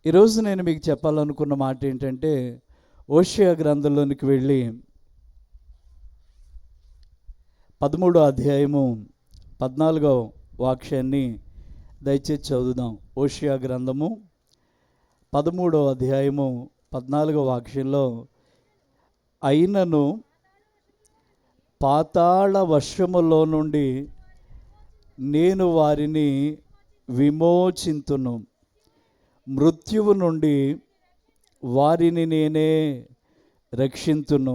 ఈరోజు నేను మీకు చెప్పాలనుకున్న మాట ఏంటంటే, హోషేయ గ్రంథంలోనికి వెళ్ళి 13వ అధ్యాయము 14వ వాక్యాన్ని దయచేసి చదువుదాం. హోషేయ గ్రంథము 13వ అధ్యాయము 14వ వాక్యంలో, అయినను పాతాళ వశములో నుండి నేను వారిని విమోచింతును, మృత్యువు నుండి వారిని నేనే రక్షింతును.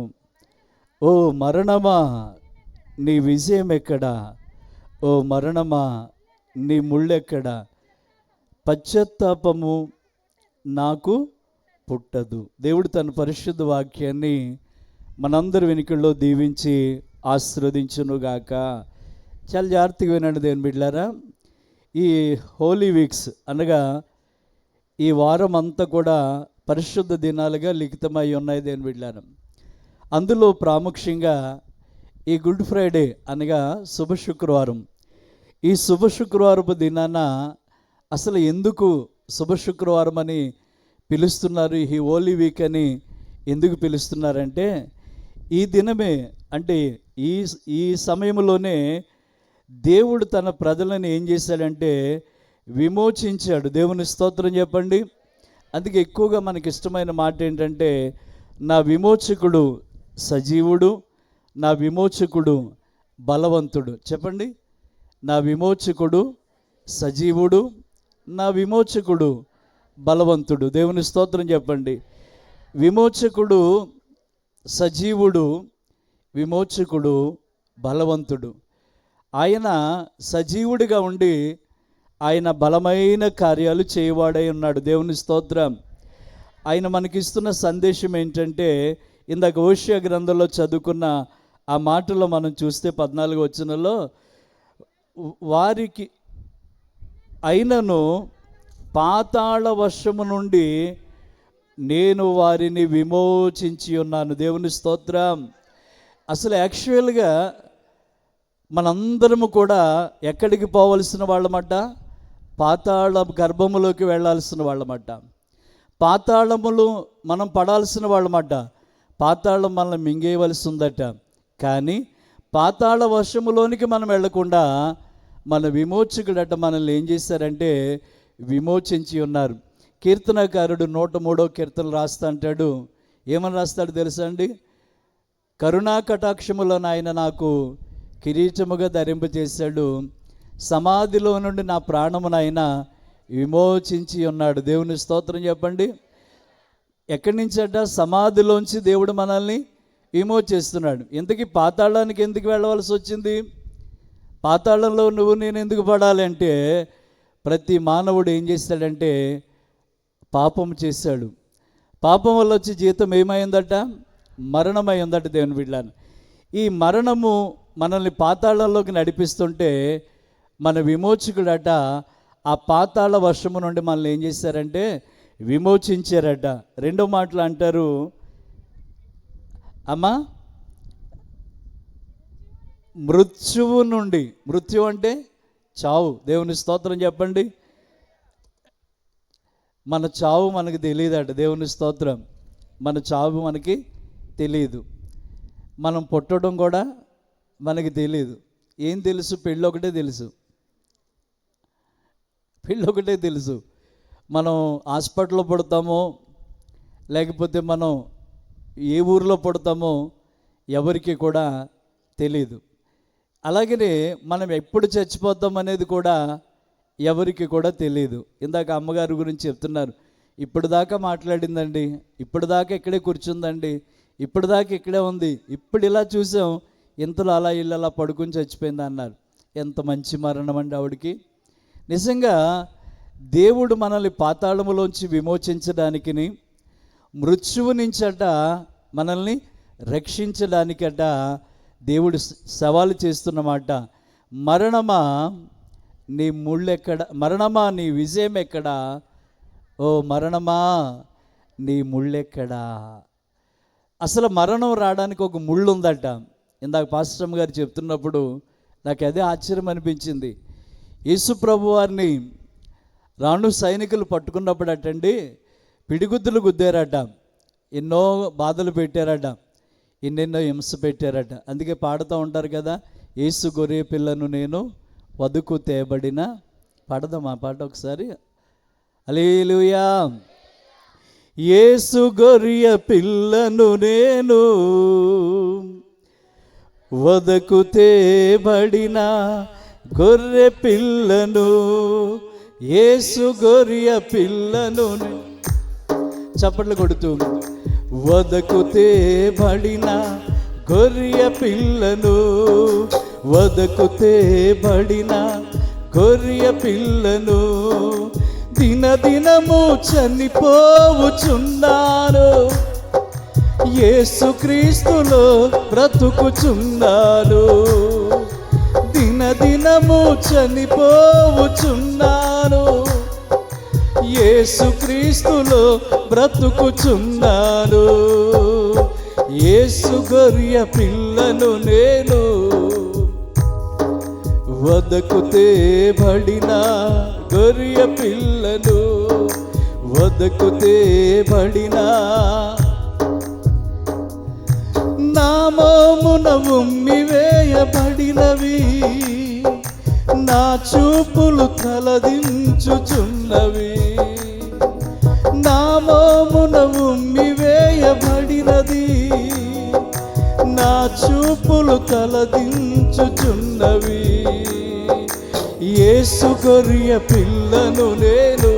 ఓ మరణమా, నీ విజయం ఎక్కడా? ఓ మరణమా, నీ ముళ్ళెక్కడా? పశ్చాత్తాపము నాకు పుట్టదు. దేవుడు తన పరిశుద్ధ వాక్యాన్ని మనందరి వెనుకల్లో దీవించి ఆశీర్వదించునుగాక. చాలా జాగ్రత్తగా వినండి దేవుని బిడ్డలారా. ఈ హోలీ వీక్స్ అనగా ఈ వారం అంతా కూడా పరిశుద్ధ దినాలుగా లిఖితమై ఉన్నాయి దేవుని బిడ్డలారా. అందులో ప్రాముఖ్యంగా ఈ గుడ్ ఫ్రైడే అనగా శుభ శుక్రవారం. ఈ శుభ శుక్రవారపు దినాన అసలు ఎందుకు శుభ శుక్రవారం అని పిలుస్తున్నారు, ఈ హోలీ వీక్ అని ఎందుకు పిలుస్తున్నారంటే, ఈ దినమే అంటే ఈ సమయంలోనే దేవుడు తన ప్రజలను ఏం చేశాడంటే విమోచించాడు. దేవుని స్తోత్రం చెప్పండి. అందుకే ఎక్కువగా మనకి ఇష్టమైన మాట ఏంటంటే, నా విమోచకుడు సజీవుడు, నా విమోచకుడు బలవంతుడు. చెప్పండి, నా విమోచకుడు సజీవుడు, నా విమోచకుడు బలవంతుడు. దేవుని స్తోత్రం చెప్పండి. విమోచకుడు సజీవుడు, విమోచకుడు బలవంతుడు. ఆయన సజీవుడిగా ఉండి ఆయన బలమైన కార్యాలు చేయవాడై ఉన్నాడు. దేవుని స్తోత్రం. ఆయన మనకిస్తున్న సందేశం ఏంటంటే, ఇందాక హోషేయ గ్రంథంలో చదువుకున్న ఆ మాటలో మనం చూస్తే 14వ వచనంలో, వారికి అయినను పాతాళ వశము నుండి నేను వారిని విమోచించి ఉన్నాను. దేవుని స్తోత్రం. అసలు యాక్చువల్గా మనందరము కూడా ఎక్కడికి పోవలసిన వాళ్ళమట? పాతాళ గర్భములోకి వెళ్ళాల్సిన వాళ్ళమట. పాతాళములు మనం పడాల్సిన వాళ్ళమట. పాతాళం మనల్ని మింగేయవలసి ఉందట. కానీ పాతాళ వశములోనికి మనం వెళ్లకుండా మన విమోచకుడట మనల్ని ఏం చేశారంటే విమోచించి ఉన్నారు. కీర్తనకారుడు 103వ కీర్తన రాస్తా అంటాడు. ఏమని రాస్తాడు తెలుసా అండి? కరుణా కటాక్షములను ఆయన నాకు కిరీటముగా ధరింపజేశాడు, సమాధిలో నుండి నా ప్రాణమును ఆయన విమోచించి ఉన్నాడు. దేవుని స్తోత్రం చెప్పండి. ఎక్కడి నుంచి అట? సమాధిలోంచి దేవుడు మనల్ని విమోచిస్తున్నాడు. ఇంతకీ పాతాళానికి ఎందుకు వెళ్ళవలసి వచ్చింది? పాతాళంలో నువ్వు నేను ఎందుకు పడాలి అంటే, ప్రతి మానవుడు ఏం చేస్తాడంటే పాపం చేశాడు. పాపం వల్ల వచ్చి జీతం ఏమైందట? మరణమై ఉందట. దేవుని బిడ్డలారా, ఈ మరణము మనల్ని పాతాళంలోకి నడిపిస్తుంటే మన విమోచకుడట ఆ పాతాళ వర్షము నుండి మనల్ని ఏం చేశారంటే విమోచించారట. రెండో మాటలు అంటారు, అమ్మా మృత్యువు నుండి. మృత్యు అంటే చావు. దేవుని స్తోత్రం చెప్పండి. మన చావు మనకి తెలియదట. దేవుని స్తోత్రం. మన చావు మనకి తెలియదు. మనం పుట్టడం కూడా మనకి తెలియదు. ఏం తెలుసు? పెళ్ళి ఒకటే తెలుసు. పెళ్ళి ఒకటే తెలుసు. మనం హాస్పిటల్లో పుడతామో లేకపోతే మనం ఏ ఊరిలో పుడతామో ఎవరికి కూడా తెలియదు. అలాగనే మనం ఎప్పుడు చచ్చిపోతాం అనేది కూడా ఎవరికి కూడా తెలియదు. ఇందాక అమ్మగారి గురించి చెప్తున్నారు. ఇప్పుడు దాకా మాట్లాడిందండి, ఇప్పుడు దాకా ఇక్కడే కూర్చుందండి, ఇప్పుడు దాకా ఇక్కడే ఉంది, ఇప్పుడు ఇలా చూసాం, ఇంతలో అలా ఇల్లు అలా పడుకుని చచ్చిపోయింది అన్నారు. ఎంత మంచి మరణం అండి ఆవిడికి. నిజంగా దేవుడు మనల్ని పాతాళములోంచి విమోచించడానికి, మృత్యువు నుంచట మనల్ని రక్షించడానికట దేవుడు సవాలు చేస్తున్నమాట. మరణమా, నీ ముళ్ళెక్కడ? మరణమా, నీ విజయం ఎక్కడా? ఓ మరణమా, నీ ముళ్ళెక్కడా? అసలు మరణం రావడానికి ఒక ముళ్ళు ఉందట. ఇందాక పాస్టర్ గారు చెప్తున్నప్పుడు నాకు అదే ఆశ్చర్యం అనిపించింది. యేసు ప్రభు వారిని రాణు సైనికులు పట్టుకున్నప్పుడటండి పిడిగుద్దులు గుద్దారట, ఎన్నో బాధలు పెట్టారట, ఎన్నెన్నో హింస పెట్టారట. అందుకే పాడుతూ ఉంటారు కదా, యేసు గొర్రె పిల్లను నేను వదుకు తేబడిన. పాడదాం ఆ పాట ఒకసారి. హల్లెలూయా. యేసు గొర్రె పిల్లను నేను వదకు తేబడిన గొర్రె పిల్లను, యేసు గొర్రె పిల్లను. చప్పట్లు కొడుతూ, వదకు తేబడిన గొర్రె పిల్లను, వదకు తేబడిన గొర్రె పిల్లను, దినదినము చనిపోవుచున్నాను, యేసుక్రీస్తులో బ్రతుకుచున్నాను. దినదినము చనిపోవుచున్నాను, యేసుక్రీస్తులో బ్రతుకుచున్నాను. యేసు గొర్రె పిల్లను నేను వదకు తేబడిన గొర్రె పిల్లను, వదకు తేబడిన. నామమున ఉమ్మి వేయబడినవి, నా చూపులు తలదించుచున్నవి. నామమున ఉమ్మి వేయబడినది, నా చూపులు తలదించుచున్నవి. యేసు గొర్రె పిల్లను నేను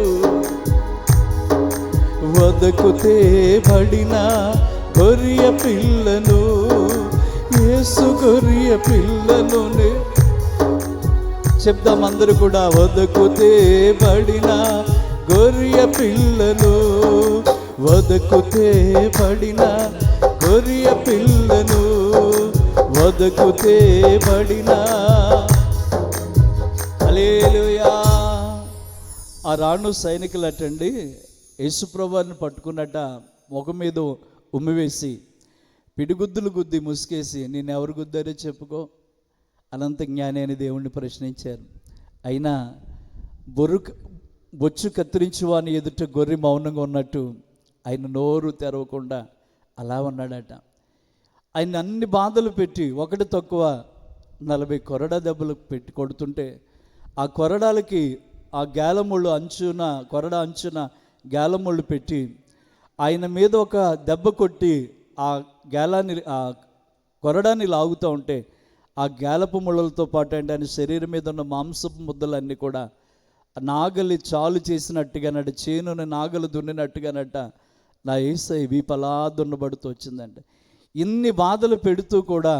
వదకు తేబడిన గొర్రె పిల్లను, యేసు గొర్రె పిల్లను. చెప్దాం అందరూ కూడా, వదకు తేబడిన గొర్రె పిల్లను, వదకు తేబడిన గొర్రె పిల్లను, వదకు తేబడిన. హల్లెలూయా. ఆ రాణు సైనికులు అటండి యేసుప్రభువుని పట్టుకున్నట్ట ముఖం మీద ఉమ్మివేసి పిడిగుద్దులు గుద్ది ముసుకేసి, నేను ఎవరు గుద్దారో చెప్పుకో అనంత జ్ఞాని అని దేవుణ్ణి ప్రశ్నించారు. అయినా బొచ్చు కత్తిరించి వాని ఎదుట గొర్రె మౌనంగా ఉన్నట్టు ఆయన నోరు తెరవకుండా అలా ఉన్నాడట. ఆయన అన్ని బాధలు పెట్టి ఒకటి తక్కువ 40 కొరడా దెబ్బలు పెట్టి కొడుతుంటే, ఆ కొరడాలకి ఆ గేలముళ్ళు అంచున, కొరడా అంచున గేలముళ్ళు పెట్టి ఆయన మీద ఒక దెబ్బ కొట్టి ఆ కొరడాన్ని లాగుతూ ఉంటే, ఆ గేలపు ముళ్ళలతో పాటు అంటే ఆయన శరీరం మీద ఉన్న మాంసపు ముద్దలన్నీ కూడా నాగలి చాలు చేసినట్టుగానట, చేనుని నాగలు దున్నినట్టుగానట నా యేసయ్య వీపలా దున్నబడుతూ వచ్చిందంట. ఇన్ని బాధలు పెడుతూ కూడా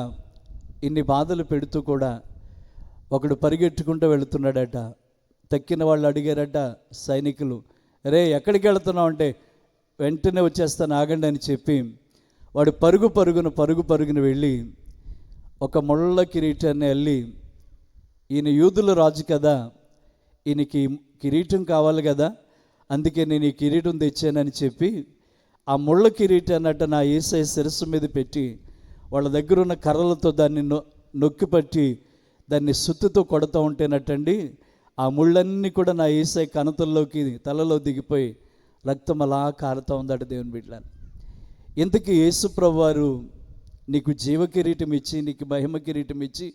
ఒకడు పరిగెట్టుకుంటూ వెళుతున్నాడట. తక్కిన వాళ్ళు అడిగారట సైనికులు, రే ఎక్కడికి వెళుతున్నావు అంటే, వెంటనే వచ్చేస్తాను ఆగండి అని చెప్పి వాడు పరుగు పరుగున వెళ్ళి ఒక ముళ్ళ కిరీటాన్ని అల్లి, ఈయన యూదుల రాజు కదా, ఈయనకి కిరీటం కావాలి కదా, అందుకే నేను ఈ కిరీటం తెచ్చానని చెప్పి ఆ ముళ్ళ కిరీటాన్ని అట్ట నా యేసయ్య శిరస్సు మీద పెట్టి వాళ్ళ దగ్గర ఉన్న కర్రలతో దాన్ని నొక్కి పట్టి దాన్ని సుత్తితో కొడుతూ ఉంటేనట్టండి ఆ ముళ్ళన్నీ కూడా నా యేసయ్య కణతల్లోకి తలలో దిగిపోయి రక్తం అలా కారుతూ ఉందట. దేవుని బిడ్డలారా, ఇంతకీ యేసు ప్రభువారు నీకు జీవ కిరీటం ఇచ్చి, నీకు మహిమ కిరీటం ఇచ్చి,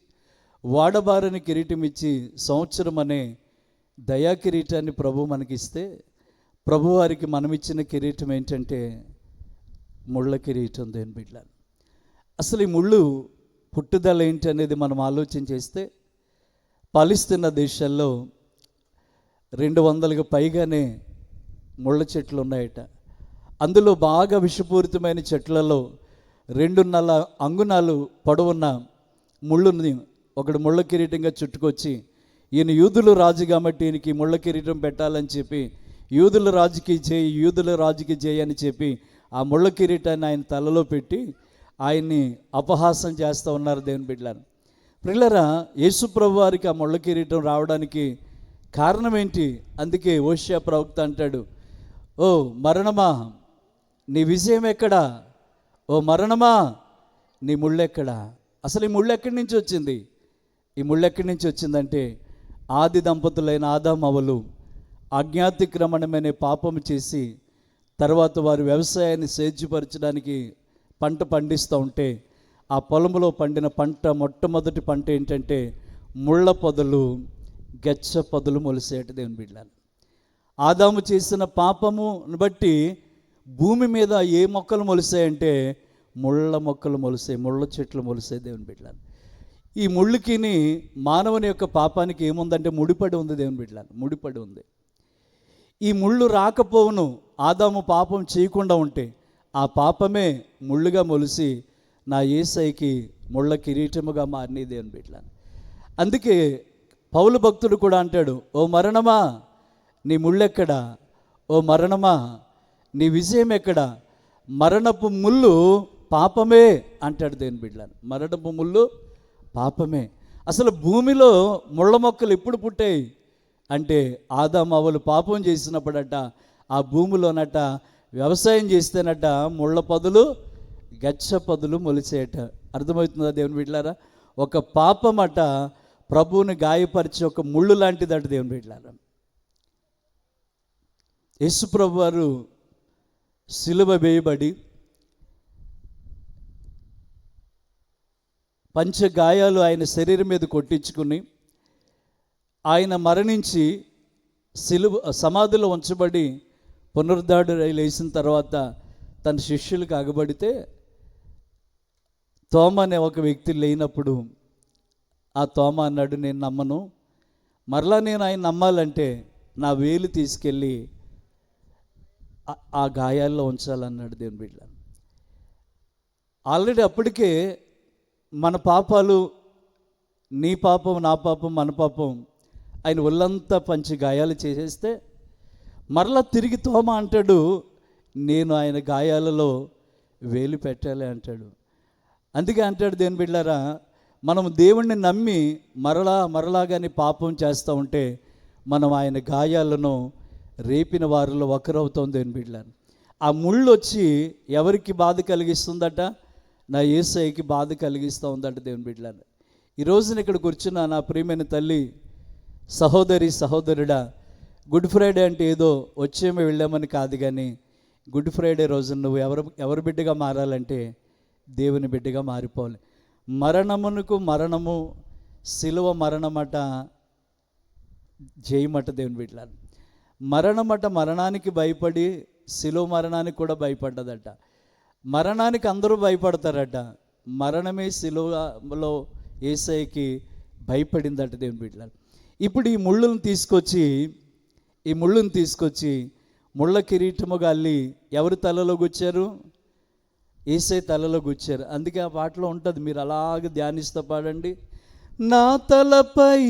వాడబారని కిరీటం ఇచ్చి, సంవత్సరం అనే దయా కిరీటాన్ని ప్రభు మనకిస్తే, ప్రభువారికి మనమిచ్చిన కిరీటం ఏంటంటే ముళ్ళ కిరీటం. దేవుని బిడ్డలారా, అసలు ఈ ముళ్ళు పుట్టుదల ఏంటి అనేది మనం ఆలోచన చేస్తే, పాలిస్తున్న దేశాల్లో 200కు పైగానే ముళ్ళ చెట్లు ఉన్నాయట. అందులో బాగా విషపూరితమైన చెట్లలో 2.5 అంగుళాలు పొడవున్న ముళ్ళుని ఒకడు ముళ్ళ కిరీటంగా చుట్టుకొచ్చి, ఈయన యూదుల రాజు కాబట్టి ఈయనకి ముళ్ళ కిరీటం పెట్టాలని చెప్పి, యూదుల రాజుకి జై అని చెప్పి ఆ ముళ్ళ కిరీటాన్ని ఆయన తలలో పెట్టి ఆయన్ని అపహాసం చేస్తూ ఉన్నారు. దేవుని బిడ్డలారా, ప్రియులారా, యేసు ప్రభు వారికి ఆ ముళ్ళ కిరీటం రావడానికి కారణం ఏంటి? అందుకే హోషేయ ప్రవక్త అంటాడు, ఓ మరణమా నీ విజయం ఎక్కడా, ఓ మరణమా నీ ముళ్ళెక్కడా. అసలు ఈ ముళ్ళు ఎక్కడి నుంచి వచ్చింది? ఈ ముళ్ళు ఎక్కడి నుంచి వచ్చిందంటే, ఆది దంపతులైన ఆదాము అవ్వలు ఆజ్ఞాతిక్రమణమనే పాపము చేసి తర్వాత వారు వ్యవసాయాన్ని సేద్యపరచడానికి పంట పండిస్తూ ఉంటే ఆ పొలంలో పండిన పంట మొట్టమొదటి పంట ఏంటంటే ముళ్ళ పొదలు, గెచ్చ పొదలు మొలిసేట దేవుని బిడ్డలారా. ఆదాము చేసిన పాపమును బట్టి భూమి మీద ఏ మొక్కలు మొలిసాయంటే ముళ్ళ మొక్కలు మొలిసాయి, ముళ్ళ చెట్లు మొలిసాయి దేవుని బిడ్డలారా. ఈ ముళ్ళుకిని మానవుని యొక్క పాపానికి ఏముందంటే ముడిపడి ఉంది దేవుని బిడ్డలారా, ముడిపడి ఉంది. ఈ ముళ్ళు రాకపోవును ఆదాము పాపం చేయకుండా ఉంటే ఆ పాపమే ముళ్ళుగా మొలిసి నా యేసయ్యకి ముళ్ళ కిరీటముగా మారినది దేవుని బిడ్డలారా. అందుకే పౌలు భక్తుడు కూడా అంటాడు, ఓ మరణమా నీ ముళ్ళెక్కడా, ఓ మరణమా నీ విజయం ఎక్కడా, మరణపు ముళ్ళు పాపమే అంటాడు దేవుని బిడ్డలారా. మరణపు ముళ్ళు పాపమే. అసలు భూమిలో ముళ్ళ మొక్కలు ఎప్పుడు పుట్టాయి అంటే ఆదాము అవ్వలు పాపం చేసినప్పుడట ఆ భూమిలోనట వ్యవసాయం చేస్తేనట ముళ్ళ పొదలు, గచ్చ పొదలు మొలిచేయట. అర్థమవుతుందా దేవుని బిడ్డలారా? ఒక పాపమట ప్రభువుని గాయపరిచే ఒక ముళ్ళు లాంటిదట దేవుని బిడ్డలారా. యేసు ప్రభు వారు సిలువ వేయబడి పంచగాయాలు ఆయన శరీరం మీద కొట్టించుకుని ఆయన మరణించి సమాధిలో ఉంచబడి పునరుద్ధారుడై లేచిన తర్వాత తన శిష్యులకు అగబడితే తోమ అనే ఒక వ్యక్తి లేనప్పుడు ఆ తోమ అన్నాడు, నేను నమ్మను, మరలా నేను ఆయన నమ్మాలంటే నా వేలు తీసుకెళ్ళి ఆ గాయాల్లో ఉంచాలన్నాడు దేవుని బిడ్డ. ఆల్రెడీ అప్పటికే మన పాపాలు, నీ పాపం, నా పాపం, మన పాపం ఆయన ఒళ్ళంతా పంచి గాయాలు చేసేస్తే మరలా తిరిగి తోమ అంటాడు, నేను ఆయన గాయాలలో వేలు పెట్టాలి అంటాడు. అందుకే అంటాడు దేవుని బిడ్డలారా, మనం దేవుణ్ణి నమ్మి మరలా కానీ పాపం చేస్తూ ఉంటే మనం ఆయన గాయాలను రేపిన వారిలో ఒకరవుతాం దేవుని బిడ్డలారా. ఆ ముళ్ళు వచ్చి ఎవరికి బాధ కలిగిస్తుందట? నా యేసయ్యకి బాధ కలిగిస్తూ ఉందట దేవుని బిడ్డలారా. ఈ రోజున ఇక్కడ కూర్చున్న నా ప్రియమైన తల్లి, సహోదరి, సహోదరుడా, గుడ్ ఫ్రైడే అంటే ఏదో వచ్చేమో వెళ్ళామని కాదు, కానీ గుడ్ ఫ్రైడే రోజున నువ్వు ఎవరి బిడ్డగా మారాలంటే దేవుని బిడ్డగా మారిపోవాలి. మరణమునకు మరణము, సిలువ మరణమట జయమట దేవుని బిడ్డలారా. మరణమట మరణానికి భయపడి సిలువ మరణానికి కూడా భయపడ్డదట. మరణానికి అందరూ భయపడతారట, మరణమే సిలువలో యేసయ్యకి భయపడిందట దేవుని బిడ్డలారా. ఇప్పుడు ఈ ముళ్ళును తీసుకొచ్చి ముళ్ళ కిరీటముగా అల్లి ఎవరి తలలో గుచ్చారు? యేసయ్య తలలో గుచ్చారు. అందుకే ఆ పాటలో ఉంటుంది, మీరు అలాగే ధ్యానిస్తూ పాడండి. నా తలపై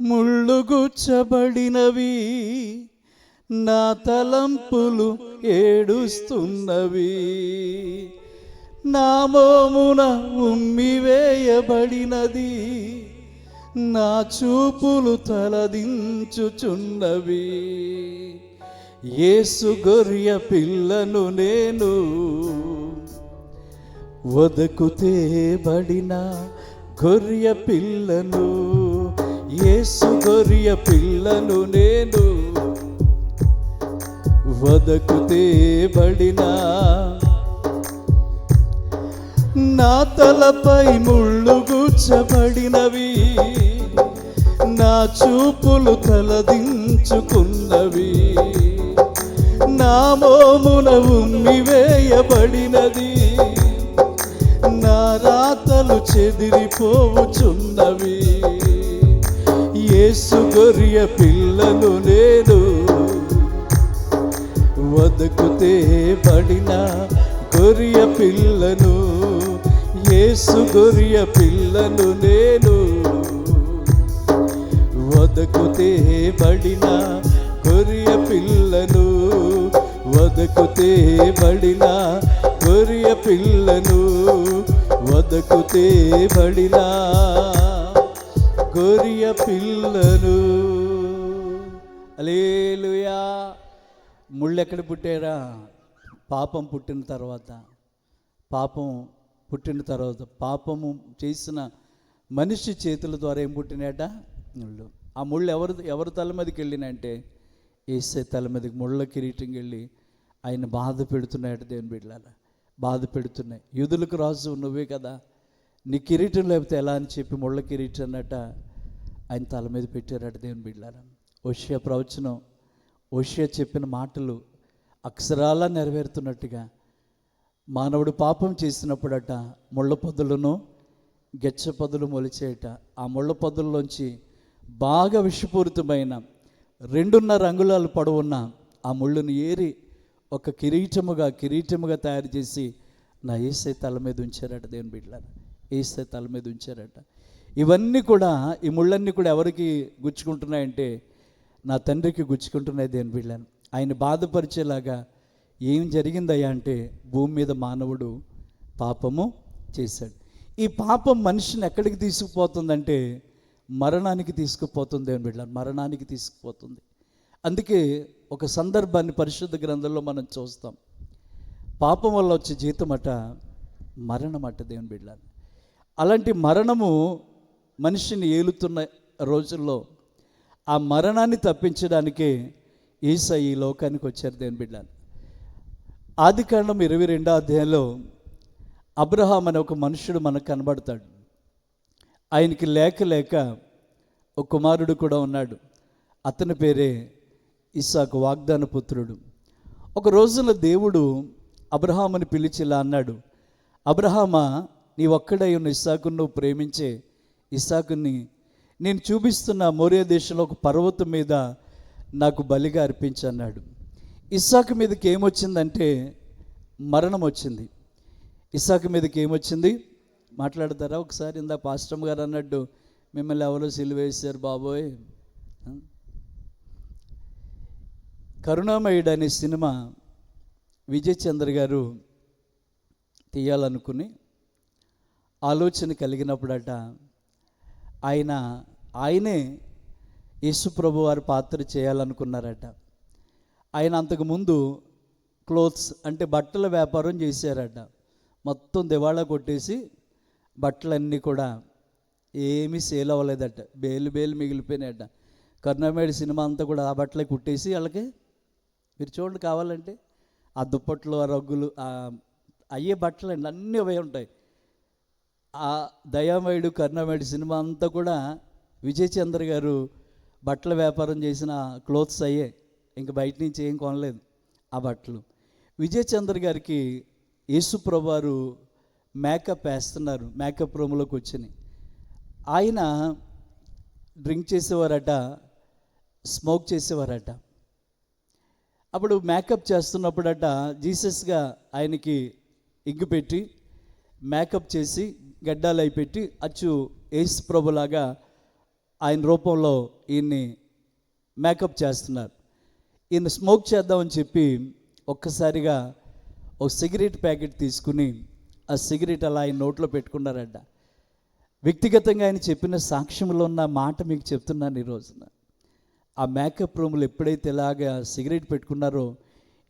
ముళ్ళు గుచ్చబడినవి, నా తలంపులు ఏడుస్తున్నవి, నా మోమున ఉమ్మివేయబడినది, నా చూపులు తలదించుచున్నవి. యేసు గొర్రె పిల్లను నేను, వదకుతేబడిన గొర్రె పిల్లను. యేసు గొర్రె పిల్లను నేను, వదకుతేబడిన. నా తలపై ముళ్ళు గుచ్చబడినవి, నా చూపులు తలదించుకున్నవి, నా మోమున ఉమ్మివేయబడినది, నా రాతలు చెదిరిపోవుచున్నవి. యేసు గొర్రె పిల్లను నేను, వదకుతేబడిన గొర్రె పిల్లను. యేసు గొర్రె పిల్లను నేను, వదకుతేబడిన గొర్రె పిల్లను, వదకుతేబడిన గొర్రె పిల్లను, వదకుతేబడిన గొర్రె పిల్లను. హల్లెలూయా. ముళ్ళు ఎక్కడ పుట్టారా? పాపం పుట్టిన తర్వాత పాపము చేసిన మనిషి చేతుల ద్వారా ఏం పుట్టినాయట? ముళ్ళు. ఆ ముళ్ళు ఎవరి తల మీదకి వెళ్ళినంటే యేసే తల మీదకి ముళ్ళ కిరీటం వెళ్ళి ఆయన బాధ పెడుతున్నాడు. దేవుని బిడ్డలారా, బాధ పెడుతున్నాయి. యూదులకు రాజు నువ్వే కదా, నీ కిరీటం లేకపోతే ఎలా అని చెప్పి ముళ్ళ కిరీటం అన్నట ఆయన తల మీద పెట్టారట. దేవుని బిడ్డలారా, హోషేయ ప్రవచనం, హోషేయ చెప్పిన మాటలు అక్షరాలా నెరవేరుతున్నట్టుగా మానవుడు పాపం చేసినప్పుడట ముళ్ళ పొదలను గెచ్చ పొదలు మొలిచేయట. ఆ ముళ్ళ పొదల్లోంచి బాగా విషపూరితమైన 2.5 అంగుళాలు పొడవున్న ఆ ముళ్ళును ఏరి ఒక కిరీటముగా తయారు చేసి నా యేసే తల మీద ఉంచారట. దేవుని బిడ్డలారా, యేసే తల మీద ఉంచారట. ఇవన్నీ కూడా, ఈ ముళ్ళన్నీ కూడా ఎవరికి గుచ్చుకుంటున్నాయంటే నా తండ్రికి గుచ్చుకుంటున్నాయి. దేవుని బిడ్డలారా, ఆయన బాధపరిచేలాగా ఏం జరిగిందయ్యా అంటే భూమి మీద మానవుడు పాపము చేశాడు. ఈ పాపం మనిషిని ఎక్కడికి తీసుకుపోతుందంటే మరణానికి తీసుకుపోతుంది. దేవుని బిడ్డలారా, మరణానికి తీసుకుపోతుంది. అందుకే ఒక సందర్భాన్ని పరిశుద్ధ గ్రంథంలో మనం చూస్తాం. పాపం వల్ల వచ్చే జీతమట మరణమట. దేవుని బిడ్డలారా, అలాంటి మరణము మనిషిని ఏలుతున్న రోజుల్లో ఆ మరణాన్ని తప్పించడానికే యేసయ్య ఈ లోకానికి వచ్చారు. దేవుని బిడ్డలారా, ఆదికాండం 22వ అధ్యాయంలో అబ్రహాం అనే ఒక మనుషుడు మనకు కనబడతాడు. ఆయనకి లేక ఒక కుమారుడు కూడా ఉన్నాడు. అతని పేరే ఇస్సాకు, వాగ్దాన పుత్రుడు. ఒక రోజున దేవుడు అబ్రహాముని పిలిచి ఇలా అన్నాడు, అబ్రహామా, నీ ఒక్కడై ఉన్న ఇస్సాకును నువ్వు ప్రేమించే ఇస్సాకుని నేను చూపిస్తున్న మోరియా దేశంలో ఒక పర్వతం మీద నాకు బలిగా అర్పించన్నాడు. ఇస్సాకు మీదకి ఏమొచ్చిందంటే మరణం వచ్చింది. ఇస్సాకు మీదకి ఏమొచ్చింది మాట్లాడతారా ఒకసారి? ఇందా పాస్టమ్ గారు అన్నట్టు మిమ్మల్ని ఎవరో సిలువేశారు బాబోయ్. కరుణామయుడు అనే సినిమా విజయ్ చంద్ర గారు తీయాలనుకుని ఆలోచన కలిగినప్పుడట ఆయనే యేసుప్రభు వారి పాత్ర చేయాలనుకున్నారట. ఆయన అంతకుముందు క్లోత్స్ అంటే బట్టల వ్యాపారం చేశారట. మొత్తం దివాళా కొట్టేసి బట్టలన్నీ కూడా ఏమీ సేల్ అవ్వలేదట. బేలు మిగిలిపోయినాయట. కరుణామయుడు సినిమా అంతా కూడా ఆ బట్టలే కుట్టేసి వాళ్ళకి, మీరు చూడండి కావాలంటే, ఆ దుప్పట్లు, ఆ రగ్గులు, అయ్యే బట్టలు అండి, అన్నీ అవే ఉంటాయి. ఆ దయామయుడు కరుణామయుడు సినిమా అంతా కూడా విజయ్ చంద్ర గారు బట్టల వ్యాపారం చేసిన క్లోత్స్ అయ్యే, ఇంక బయట నుంచి ఏం కొనలేదు ఆ బట్టలు. విజయ్ చంద్ర గారికి యేసుప్రభు వారు మేకప్ వేస్తున్నారు. మేకప్ రూమ్లోకి వచ్చినాయి. ఆయన డ్రింక్ చేసేవారట, స్మోక్ చేసేవారట. అప్పుడు మేకప్ చేస్తున్నప్పుడట జీసస్గా ఆయనకి ఇగ్గు పెట్టి మేకప్ చేసి గడ్డాలు అయి పెట్టి అచ్చు యేసు ప్రభులాగా ఆయన రూపంలో ఈయన్ని మేకప్ చేస్తున్నారు. ఈయన స్మోక్ చేద్దామని చెప్పి ఒక్కసారిగా ఒక సిగరెట్ ప్యాకెట్ తీసుకుని ఆ సిగరెట్ అలా ఆయన నోట్లో పెట్టుకున్నారట. వ్యక్తిగతంగా ఆయన చెప్పిన సాక్ష్యంలో ఉన్న మాట మీకు చెప్తున్నాను ఈ రోజున. ఆ మేకప్ రూమ్లో ఎప్పుడైతే ఇలాగా సిగరెట్ పెట్టుకున్నారో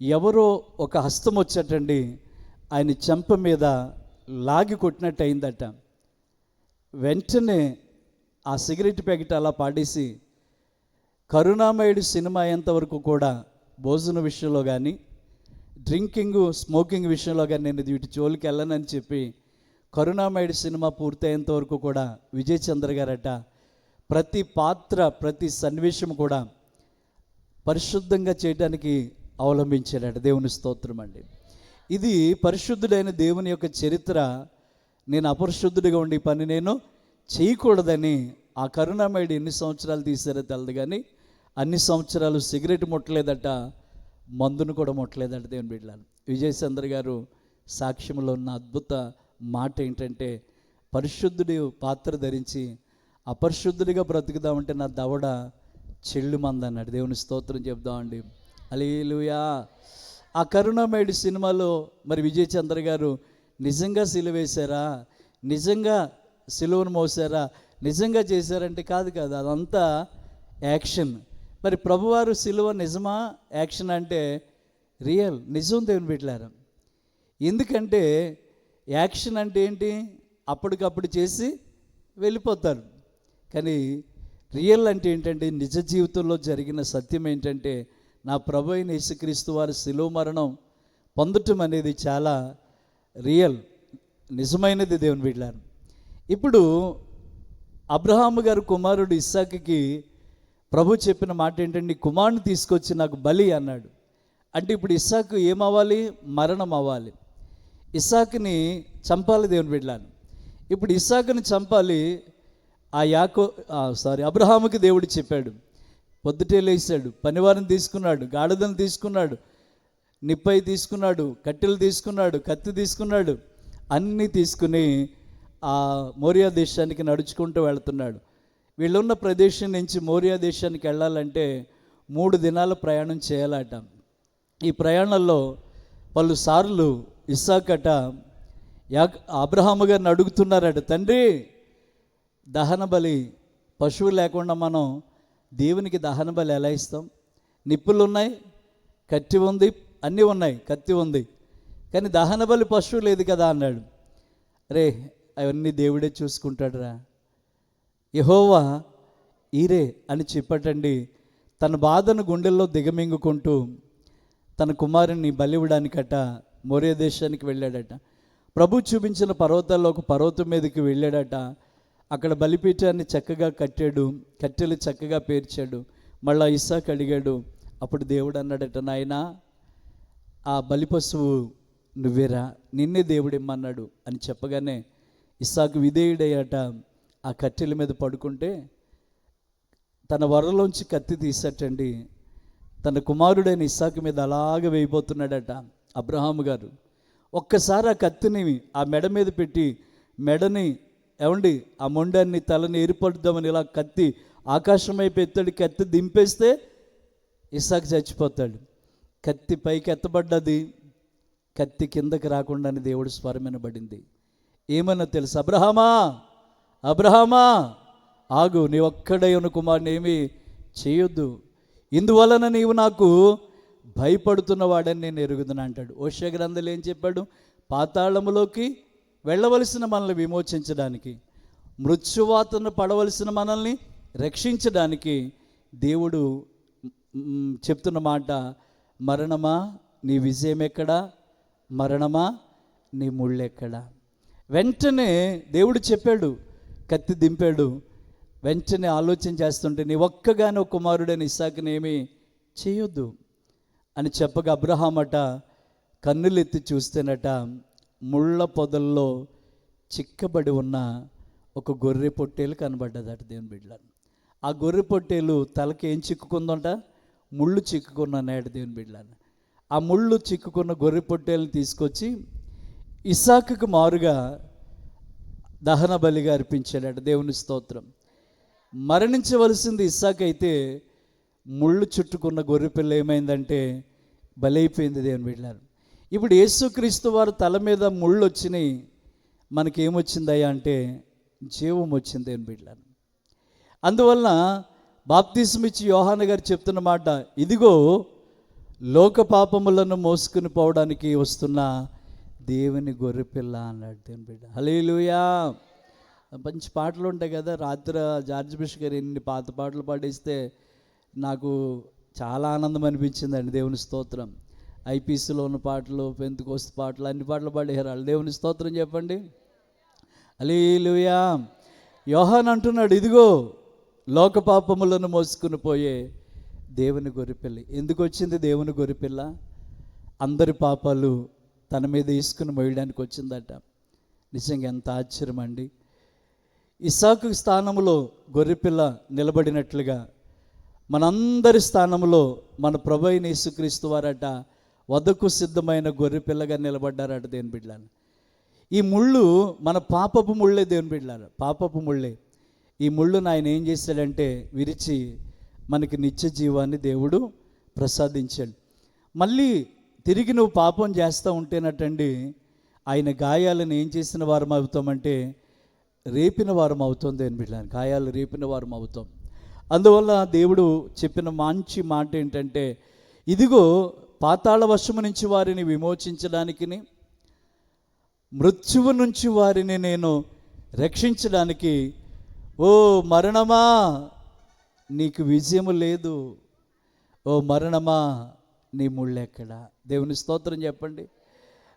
ఎవరో ఒక హస్తం వచ్చేటండి ఆయన చెంప మీద లాగి కొట్టినట్టు అయిందట. వెంటనే ఆ సిగరెట్ ప్యాకెట్ అలా పాడేసి, కరుణామయుడు సినిమా అయ్యేంతవరకు కూడా భోజన విషయంలో కానీ డ్రింకింగ్ స్మోకింగ్ విషయంలో కానీ నేను వీటి జోలికి వెళ్ళనని చెప్పి కరుణామయుడు సినిమా పూర్తయ్యేంత వరకు కూడా విజయ్ చంద్ర గారట ప్రతి పాత్ర, ప్రతి సన్నివేశం కూడా పరిశుద్ధంగా చేయడానికి అవలంబించారట. దేవుని స్తోత్రం అండి. ఇది పరిశుద్ధుడైన దేవుని యొక్క చరిత్ర. నేను అపరిశుద్ధుడిగా ఉండి పని నేను చేయకూడదని ఆ కరుణామయుడు ఎన్ని సంవత్సరాలు తీసారో తెలదు కానీ అన్ని సంవత్సరాలు సిగరెట్ ముట్టలేదట, మందును కూడా ముట్టలేదట. దేవుని బిడ్డలారా, విజయ్ చంద్ర గారు సాక్ష్యంలో ఉన్న అద్భుత మాట ఏంటంటే, పరిశుద్ధుడి పాత్ర ధరించి అపరిశుద్ధుడిగా బ్రతుకుదామంటే నా దవడ చెల్లుమంది అన్నాడు. దేవుని స్తోత్రం చెప్దామండి. హల్లెలూయా. ఆ కరుణామయుడు సినిమాలో మరి విజయ్ చంద్ర గారు నిజంగా సిలువేశారా, నిజంగా సిలువను మోసారా, నిజంగా చేశారంటే కాదు, అదంతా యాక్షన్. మరి ప్రభువారు సిలువ నిజమా యాక్షన్ అంటే రియల్, నిజం. దేవుని బిడ్డలారా, ఎందుకంటే యాక్షన్ అంటే ఏంటి, అప్పటికప్పుడు చేసి వెళ్ళిపోతారు. కానీ రియల్ అంటే ఏంటంటే నిజ జీవితంలో జరిగిన సత్యం ఏంటంటే నా ప్రభు అయిన యేసుక్రీస్తు వారి శిలువ మరణం పొందటం అనేది చాలా రియల్, నిజమైనది దేవుని బిడ్డలారా. ఇప్పుడు అబ్రహాము గారు కుమారుడు ఇస్సాకుకి ప్రభు చెప్పిన మాట ఏంటంటే, నీ కుమారుని తీసుకొచ్చి నాకు బలి అన్నాడు. అంటే ఇప్పుడు ఇస్సాకు ఏమవ్వాలి? మరణం అవ్వాలి. ఇస్సాకుని చంపాలి దేవుని బిడ్డలారా. ఇప్పుడు ఇస్సాకుని చంపాలి. అబ్రహాముకి దేవుడు చెప్పాడు. పొద్దుటే లేచాడు, పనివారిని తీసుకున్నాడు, గాడిదను తీసుకున్నాడు, నిప్పై తీసుకున్నాడు, కట్టెలు తీసుకున్నాడు, కత్తి తీసుకున్నాడు, అన్నీ తీసుకుని ఆ మోరియా దేశానికి నడుచుకుంటూ వెళుతున్నాడు. వీళ్ళున్న ప్రదేశం నుంచి మోరియా దేశానికి వెళ్ళాలంటే 3 దినాల ప్రయాణం చేయాలట. ఈ ప్రయాణంలో పలుసార్లు ఇస్సాకట అబ్రహాము గారిని అడుగుతున్నారట, తండ్రి దహన బలి, పశువు లేకుండా మనం దేవునికి దహన బలి ఎలా ఇస్తాం? నిప్పులు ఉన్నాయి, కత్తి ఉంది, అన్నీ ఉన్నాయి, కత్తి ఉంది, కానీ దహన బలి పశువు లేదు కదా అన్నాడు. రే అవన్నీ దేవుడే చూసుకుంటాడురా, యెహోవా ఈరే అని చెప్పటండి. తన బాధను గుండెల్లో దిగమింగుకుంటూ తన కుమారుని బలివ్వడానికట మోరియా దేశానికి వెళ్ళాడట. ప్రభు చూపించిన పర్వతాల్లో ఒక పర్వతం మీదకి వెళ్ళాడట. అక్కడ బలిపీఠాన్ని చక్కగా కట్టాడు, కట్టెలు చక్కగా పేర్చాడు. మళ్ళా ఇస్సాకు అడిగాడు. అప్పుడు దేవుడు అన్నాడట, నాయనా ఆ బలి పశువు నువ్వేరా, నిన్నే దేవుడు ఇమ్మన్నాడు అని చెప్పగానే ఇస్సాకు విధేయుడయ్యాట. ఆ కట్టెల మీద పడుకుంటే తన వరలోంచి కత్తి తీసటండి, తన కుమారుడైన ఇస్సాకు మీద అలాగ వేయబోతున్నాడట అబ్రహాము గారు. ఒక్కసారి ఆ కత్తిని ఆ మెడ మీద పెట్టి మెడని ఆ మొండాన్ని తలని ఏర్పడుద్దామని ఇలా కత్తి ఆకాశం వైపు ఎత్తాడు. కత్తి దింపేస్తే ఇస్సాకు చచ్చిపోతాడు. కత్తి పైకి ఎత్తబడ్డది, కత్తి కిందకి రాకుండానే దేవుడు స్వరం వినబడింది. ఏమన్నా తెలుసు? అబ్రహామా, అబ్రహామా ఆగు, నీ ఒక్కడే ఉన్న కుమారుని ఏమీ చేయొద్దు, ఇందువలన నీవు నాకు భయపడుతున్నవాడని నేను ఎరుగుదును అంటాడు. ఓషియా గ్రంథంలో ఏం చెప్పాడు? పాతాళములోకి వెళ్ళవలసిన మనల్ని విమోచించడానికి, మృత్యువాతను పడవలసిన మనల్ని రక్షించడానికి దేవుడు చెప్తున్న మాట, మరణమా నీ విజయం ఎక్కడా, మరణమా నీ ముళ్ళెక్కడా. వెంటనే దేవుడు చెప్పాడు, కత్తి దింపాడు. వెంటనే ఆలోచన చేస్తుంటే, నీ ఒక్కగానే ఒక కుమారుడైన ఇస్సాకుని ఏమీ చేయొద్దు అని చెప్పగా అబ్రహామట కన్నులెత్తి చూస్తేనట ముళ్ళ పొదల్లో చిక్కబడి ఉన్న ఒక గొర్రె పొట్టేలు కనబడ్డదట దేవుని బిడ్డలారా. ఆ గొర్రె పొట్టేలు తలకి ఏం చిక్కుకుందంట? ముళ్ళు చిక్కుకున్న నేట దేవుని బిడ్డలారా. ఆ ముళ్ళు చిక్కుకున్న గొర్రె పొట్టేలను తీసుకొచ్చి ఇస్సాకుకు మారుగా దహన బలిగా అర్పించాడట. దేవుని స్తోత్రం. మరణించవలసింది ఇస్సాకు అయితే ముళ్ళు చుట్టుకున్న గొర్రెపిల్ల ఏమైందంటే బలైపోయింది దేవుని బిడ్డలారా. ఇప్పుడు యేసుక్రీస్తు వారు తల మీద ముళ్ళు వచ్చినాయి, మనకేమొచ్చిందయ్యా అంటే జీవం వచ్చింది దేవుని బిడ్డలారా. అందువలన బాప్తిస్మ ఇచ్చి యోహాను గారు చెప్తున్న మాట, ఇదిగో లోక పాపములను మోసుకుని పోవడానికి వస్తున్న దేవుని గొర్రెపిల్ల అన్నాడు దేవుని బిడ్డ. హల్లెలూయా. మంచి పాటలు ఉంటాయి కదా. రాత్రి జార్జ్ బిష్ గారు ఎన్ని పాత పాటలు పాడిస్తే నాకు చాలా ఆనందం అనిపించిందండి. దేవుని స్తోత్రం. ఐపీసీలో ఉన్న పాటలు, పెంతెకోస్తు పాటలు, అన్ని పాటలు పాడేశారు వాళ్ళు. దేవుని స్తోత్రం చెప్పండి. హల్లెలూయా. యోహాను అంటున్నాడు, ఇదిగో లోక పాపములను మోసుకుని పోయే దేవుని గొర్రెపిల్ల. ఎందుకు వచ్చింది దేవుని గొర్రెపిల్ల? అందరి పాపాలు తన మీద తీసుకుని మోయడానికి వచ్చిందట. నిజంగా ఎంత ఆశ్చర్యం అండి. ఇస్సాకు స్థానంలో గొర్రెపిల్ల నిలబడినట్లుగా మనందరి స్థానంలో మన ప్రభు అయిన యేసుక్రీస్తు వారట వధకు సిద్ధమైన గొర్రెపిల్లగా నిలబడ్డారట దేవుని బిడ్డలారా. ఈ ముళ్ళు మన పాపపు ముళ్ళే దేవుని బిడ్డలారా, పాపపు ముళ్ళే. ఈ ముళ్ళును ఆయన ఏం చేశాడంటే విరిచి మనకి నిత్య జీవాన్ని దేవుడు ప్రసాదించాడు. మళ్ళీ తిరిగి నువ్వు పాపం చేస్తూ ఉంటేనటండి ఆయన గాయాలను ఏం చేసిన వారం అవుతామంటే రేపిన వారం అవుతుంది దేవుని బిడ్డలారా. గాయాలు రేపిన వారం అవుతాం. అందువల్ల దేవుడు చెప్పిన మంచి మాట ఏంటంటే, ఇదిగో పాతాళ వశము నుంచి వారిని విమోచించడానికి, మృత్యువు నుంచి వారిని నేను రక్షించడానికి, ఓ మరణమా నీకు విజయము లేదు, ఓ మరణమా నీ ముళ్ళెక్కడ? దేవుని స్తోత్రం చెప్పండి.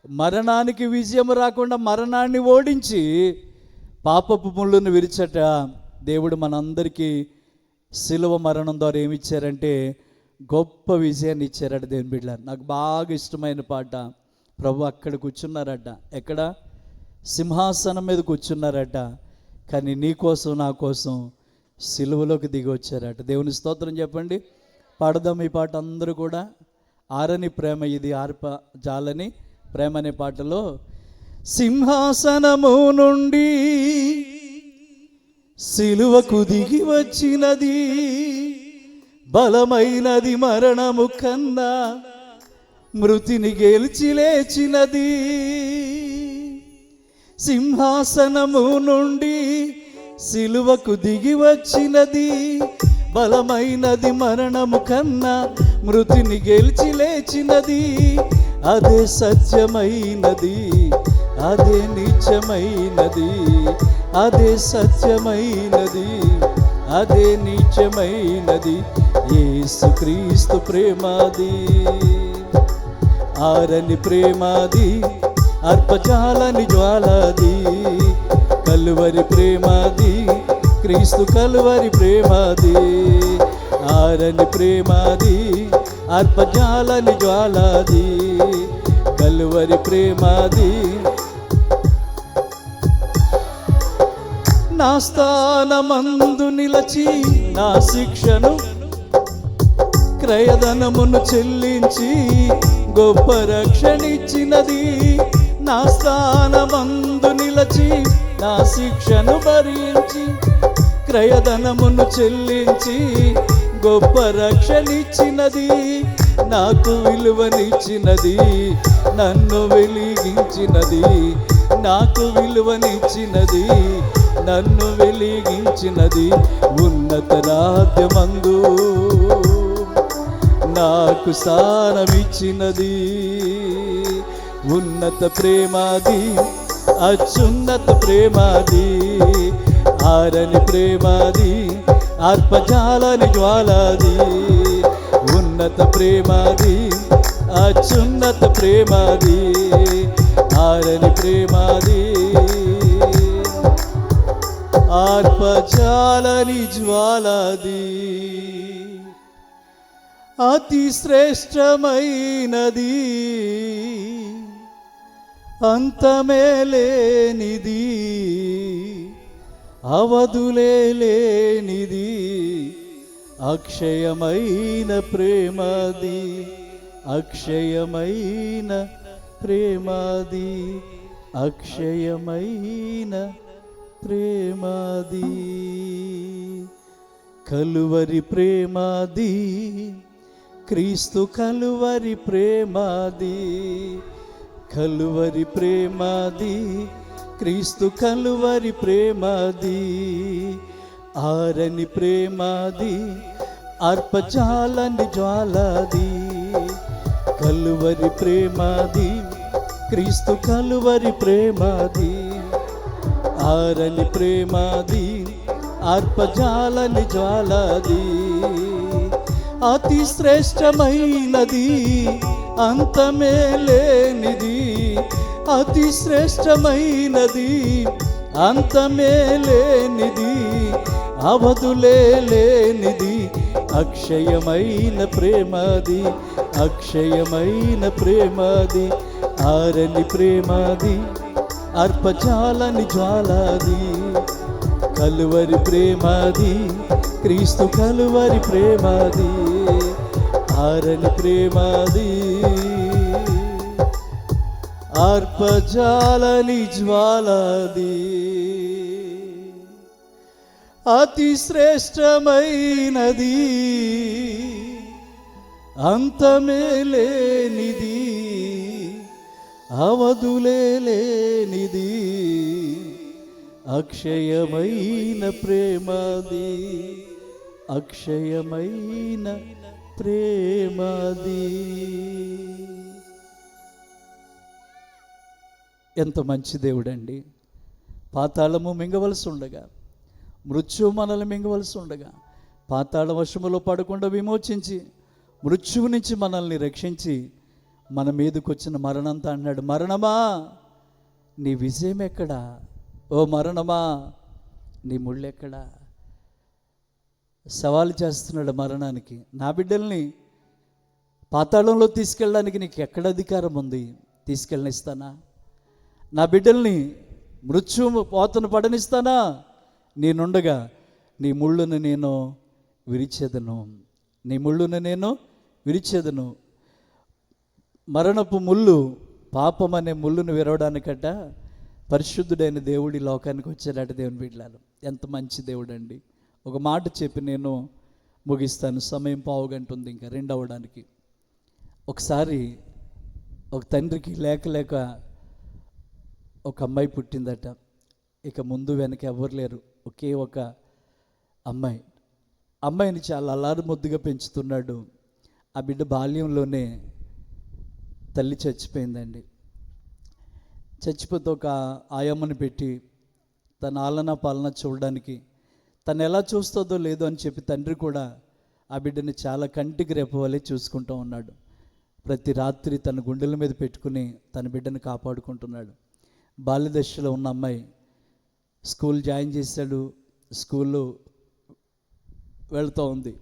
మరణానికి విజయం రాకుండా మరణాన్ని ఓడించి పాపపు ముళ్ళును విరిచట దేవుడు మనందరికీ శిలువ మరణం ద్వారా ఏమిచ్చారంటే గొప్ప విజయాన్ని ఇచ్చారట. దేవుని బిడ్డ, నాకు బాగా ఇష్టమైన పాట. ప్రభు అక్కడ కూర్చున్నారట. ఎక్కడ? సింహాసనం మీద కూర్చున్నారట. కానీ నీ కోసం నా కోసం సిలువలోకి దిగి వచ్చారట. దేవుని స్తోత్రం చెప్పండి. పాడదాం ఈ పాట అందరూ కూడా. ఆరని ప్రేమ ఇది ఆర్ప జాలని ప్రేమ అనే పాటలో, సింహాసనము నుండి సిలువకు దిగి వచ్చినది బలమైనది మరణము కన్నా మృతిని గెలిచి లేచినది. సింహాసనము నుండి సిలువకు దిగి వచ్చినది బలమైనది మరణము కన్నా మృతిని గెలిచి లేచినది. అదే సత్యమైనది, అదే నిత్యమైనది, అదే సత్యమైనది, అదే నిత్యమైనది. యేసుక్రీస్తు ప్రేమాది, ఆరని ప్రేమాది, అర్పజాలని జ్వాలాది, కలువరి ప్రేమాది, క్రీస్తు కలువరి ప్రేమాది, ఆరని ప్రేమాది, అర్పజాలని జ్వాలాది, కలువరి ప్రేమాది. నా స్థానమందు నిలచి నా శిక్షను క్రయధనమును చెల్లించి గొప్ప రక్షణిచ్చినది. నా స్థానమందు నిలచి నా శిక్షను భరించి క్రయధనమును చెల్లించి గొప్ప రక్షణిచ్చినది. నాకు విలువనిచ్చినది, నన్ను వెలిగించినది, నాకు విలువనిచ్చినది, నన్ను వెలిగించినది. ఉన్నత రాజ్యమందు నాకు స్థానమిచ్చినది. ఉన్నత ప్రేమాది, అత్యున్నత ప్రేమాది, ఆరని ప్రేమాది, అర్పజాలని జ్వాలాది, ఉన్నత ప్రేమాది, అత్యున్నత ప్రేమాది, ఆరని ప్రేమాది, అర్పజాలని జ్వాలాది. అతి శ్రేష్టమైనది, అంతమే లేనిది, అవధులే లేనిది, అక్షయమైన ప్రేమది, అక్షయమైన ప్రేమది, అక్షయమైన ప్రేమది. కలువరి ప్రేమది, క్రీస్తు కలువరి ప్రేమది, కలువరి ప్రేమది, క్రీస్తు కలువరి ప్రేమది, ఆరని ప్రేమది, అర్పజాలని జ్వాలాది, కలువరి ప్రేమది, క్రీస్తు కలువరి ప్రేమది, ఆరని ప్రేమది, అర్పజాలని జ్వాలాది. అతి శ్రేష్టమైనది, అంతమే లేనిది, అతి శ్రేష్టమైనది, అంతమే లేనిది, అవధులే లేనిది, అక్షయమైన ప్రేమది, అక్షయమైన ప్రేమది, ఆరని ప్రేమది, అర్పజాలని జ్వాలాది, కలువరి ప్రేమది, క్రీస్తు కలువరి ప్రేమది, ఆరని ప్రేమది, అర్పజాలని జ్వాలాది. అతి శ్రేష్టమైనది, అంతమే లేనిది, అవధులే లేనిది, అక్షయమైన ప్రేమది, అక్షయమైన ప్రేమది. ఎంత మంచి దేవుడండి. పాతాళము మింగవలసి ఉండగా, మృత్యు మనల్ని మింగవలసి ఉండగా, పాతాళ వశములో పడకుండా విమోచించి మృత్యువు నుంచి మనల్ని రక్షించి మన మీదకి వచ్చిన మరణంతో అన్నాడు, మరణమా నీ విజయం ఎక్కడా, ఓ మరణమా నీ ముళ్ళు ఎక్కడా. సవాలు చేస్తున్నాడు మరణానికి. నా బిడ్డల్ని పాతాళంలో తీసుకెళ్ళడానికి నీకు ఎక్కడ అధికారం ఉంది? తీసుకెళ్ళనిస్తానా? నా బిడ్డల్ని మృత్యువు పోతను పడనిస్తానా? నేనుండగా నీ ముళ్ళును నేను విరిచేదను, నీ ముళ్ళును నేను విరిచేదను. మరణపు ముళ్ళు, పాపం అనే ముళ్ళును విరవడానికట పరిశుద్ధుడైన దేవుడి లోకానికి వచ్చాడట. దేవుని బిడ్డలారు, ఎంత మంచి దేవుడు అండి. ఒక మాట చెప్పి నేను ముగిస్తాను, సమయం పావుగంట ఉంది ఇంకా రెండు అవ్వడానికి. ఒకసారి ఒక తండ్రికి లేక ఒక అమ్మాయి పుట్టిందట. ఇక ముందు వెనక ఎవరు లేరు, ఒకే ఒక అమ్మాయిని చాలా అల్లారు ముద్దుగా పెంచుతున్నాడు. ఆ బిడ్డ బాల్యంలోనే తల్లి చచ్చిపోయిందండి. చచ్చిపోతే ఒక ఆయమ్మని పెట్టి తన ఆలన పాలన చూడడానికి, తను ఎలా చూస్తుందో లేదో అని చెప్పి తండ్రి కూడా ఆ బిడ్డని చాలా కంటికి రెప్పవలే చూసుకుంటూ ఉన్నాడు. ప్రతి రాత్రి తన గుండెల మీద పెట్టుకుని తన బిడ్డను కాపాడుకుంటున్నాడు. బాల్యదశలో ఉన్న అమ్మాయి స్కూల్ జాయిన్ చేశాడు, స్కూల్లో వెళ్తూ ఉంది.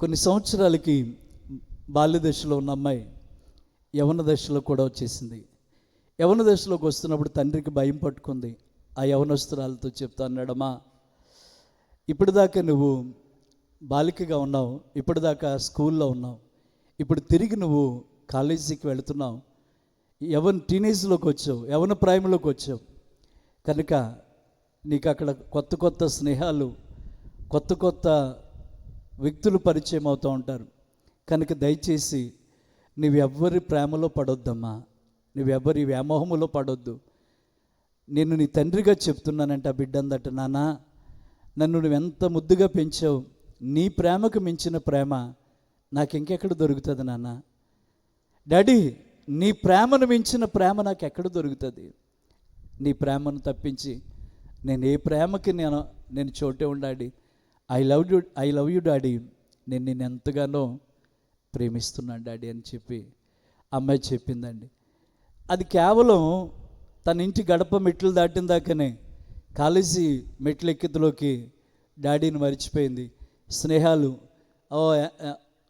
కొన్ని సంవత్సరాలకి బాల్యదశలో ఉన్న అమ్మాయి యవన దశలో కూడా వచ్చేసింది. యవన దశలోకి వస్తున్నప్పుడు తండ్రికి భయం పట్టుకుంది. ఆ యవనస్తురాలతో చెప్తా అన్నాడమ్మా, ఇప్పటిదాకా నువ్వు బాలికగా ఉన్నావు, ఇప్పటిదాకా స్కూల్లో ఉన్నావు, ఇప్పుడు తిరిగి నువ్వు కాలేజీకి వెళుతున్నావు, టీనేజ్లోకి వచ్చావు, యవన ప్రాయంలోకి వచ్చావు కనుక నీకు అక్కడ కొత్త స్నేహాలు, కొత్త వ్యక్తులు పరిచయం అవుతూ ఉంటారు కనుక దయచేసి నువ్వెవ్వరి ప్రేమలో పడొద్దమ్మా, నువ్వెవ్వరి వ్యామోహములో పడొద్దు. నేను నీ తండ్రిగా చెప్తున్నానంటే ఆ బిడ్డ అందట, నాన్న నన్ను నువ్వెంత ముద్దుగా పెంచావు, నీ ప్రేమకు మించిన ప్రేమ నాకు ఇంకెక్కడ దొరుకుతుంది నాన్న. డాడీ నీ ప్రేమను మించిన ప్రేమ నాకు ఎక్కడ దొరుకుతుంది? నీ ప్రేమను తప్పించి నేను ఏ ప్రేమకి నేను చోటే ఉండాలి. ఐ లవ్ యూ డాడీ, నేను నిన్ను ఎంతగానో ప్రేమిస్తున్నాను డాడీ అని చెప్పి అమ్మాయి చెప్పిందండి. అది కేవలం తన ఇంటి గడప మెట్లు దాటిన దాకానే, కాలేజీ మెట్లు ఎక్కితలోకి డాడీని మర్చిపోయింది. స్నేహాలు,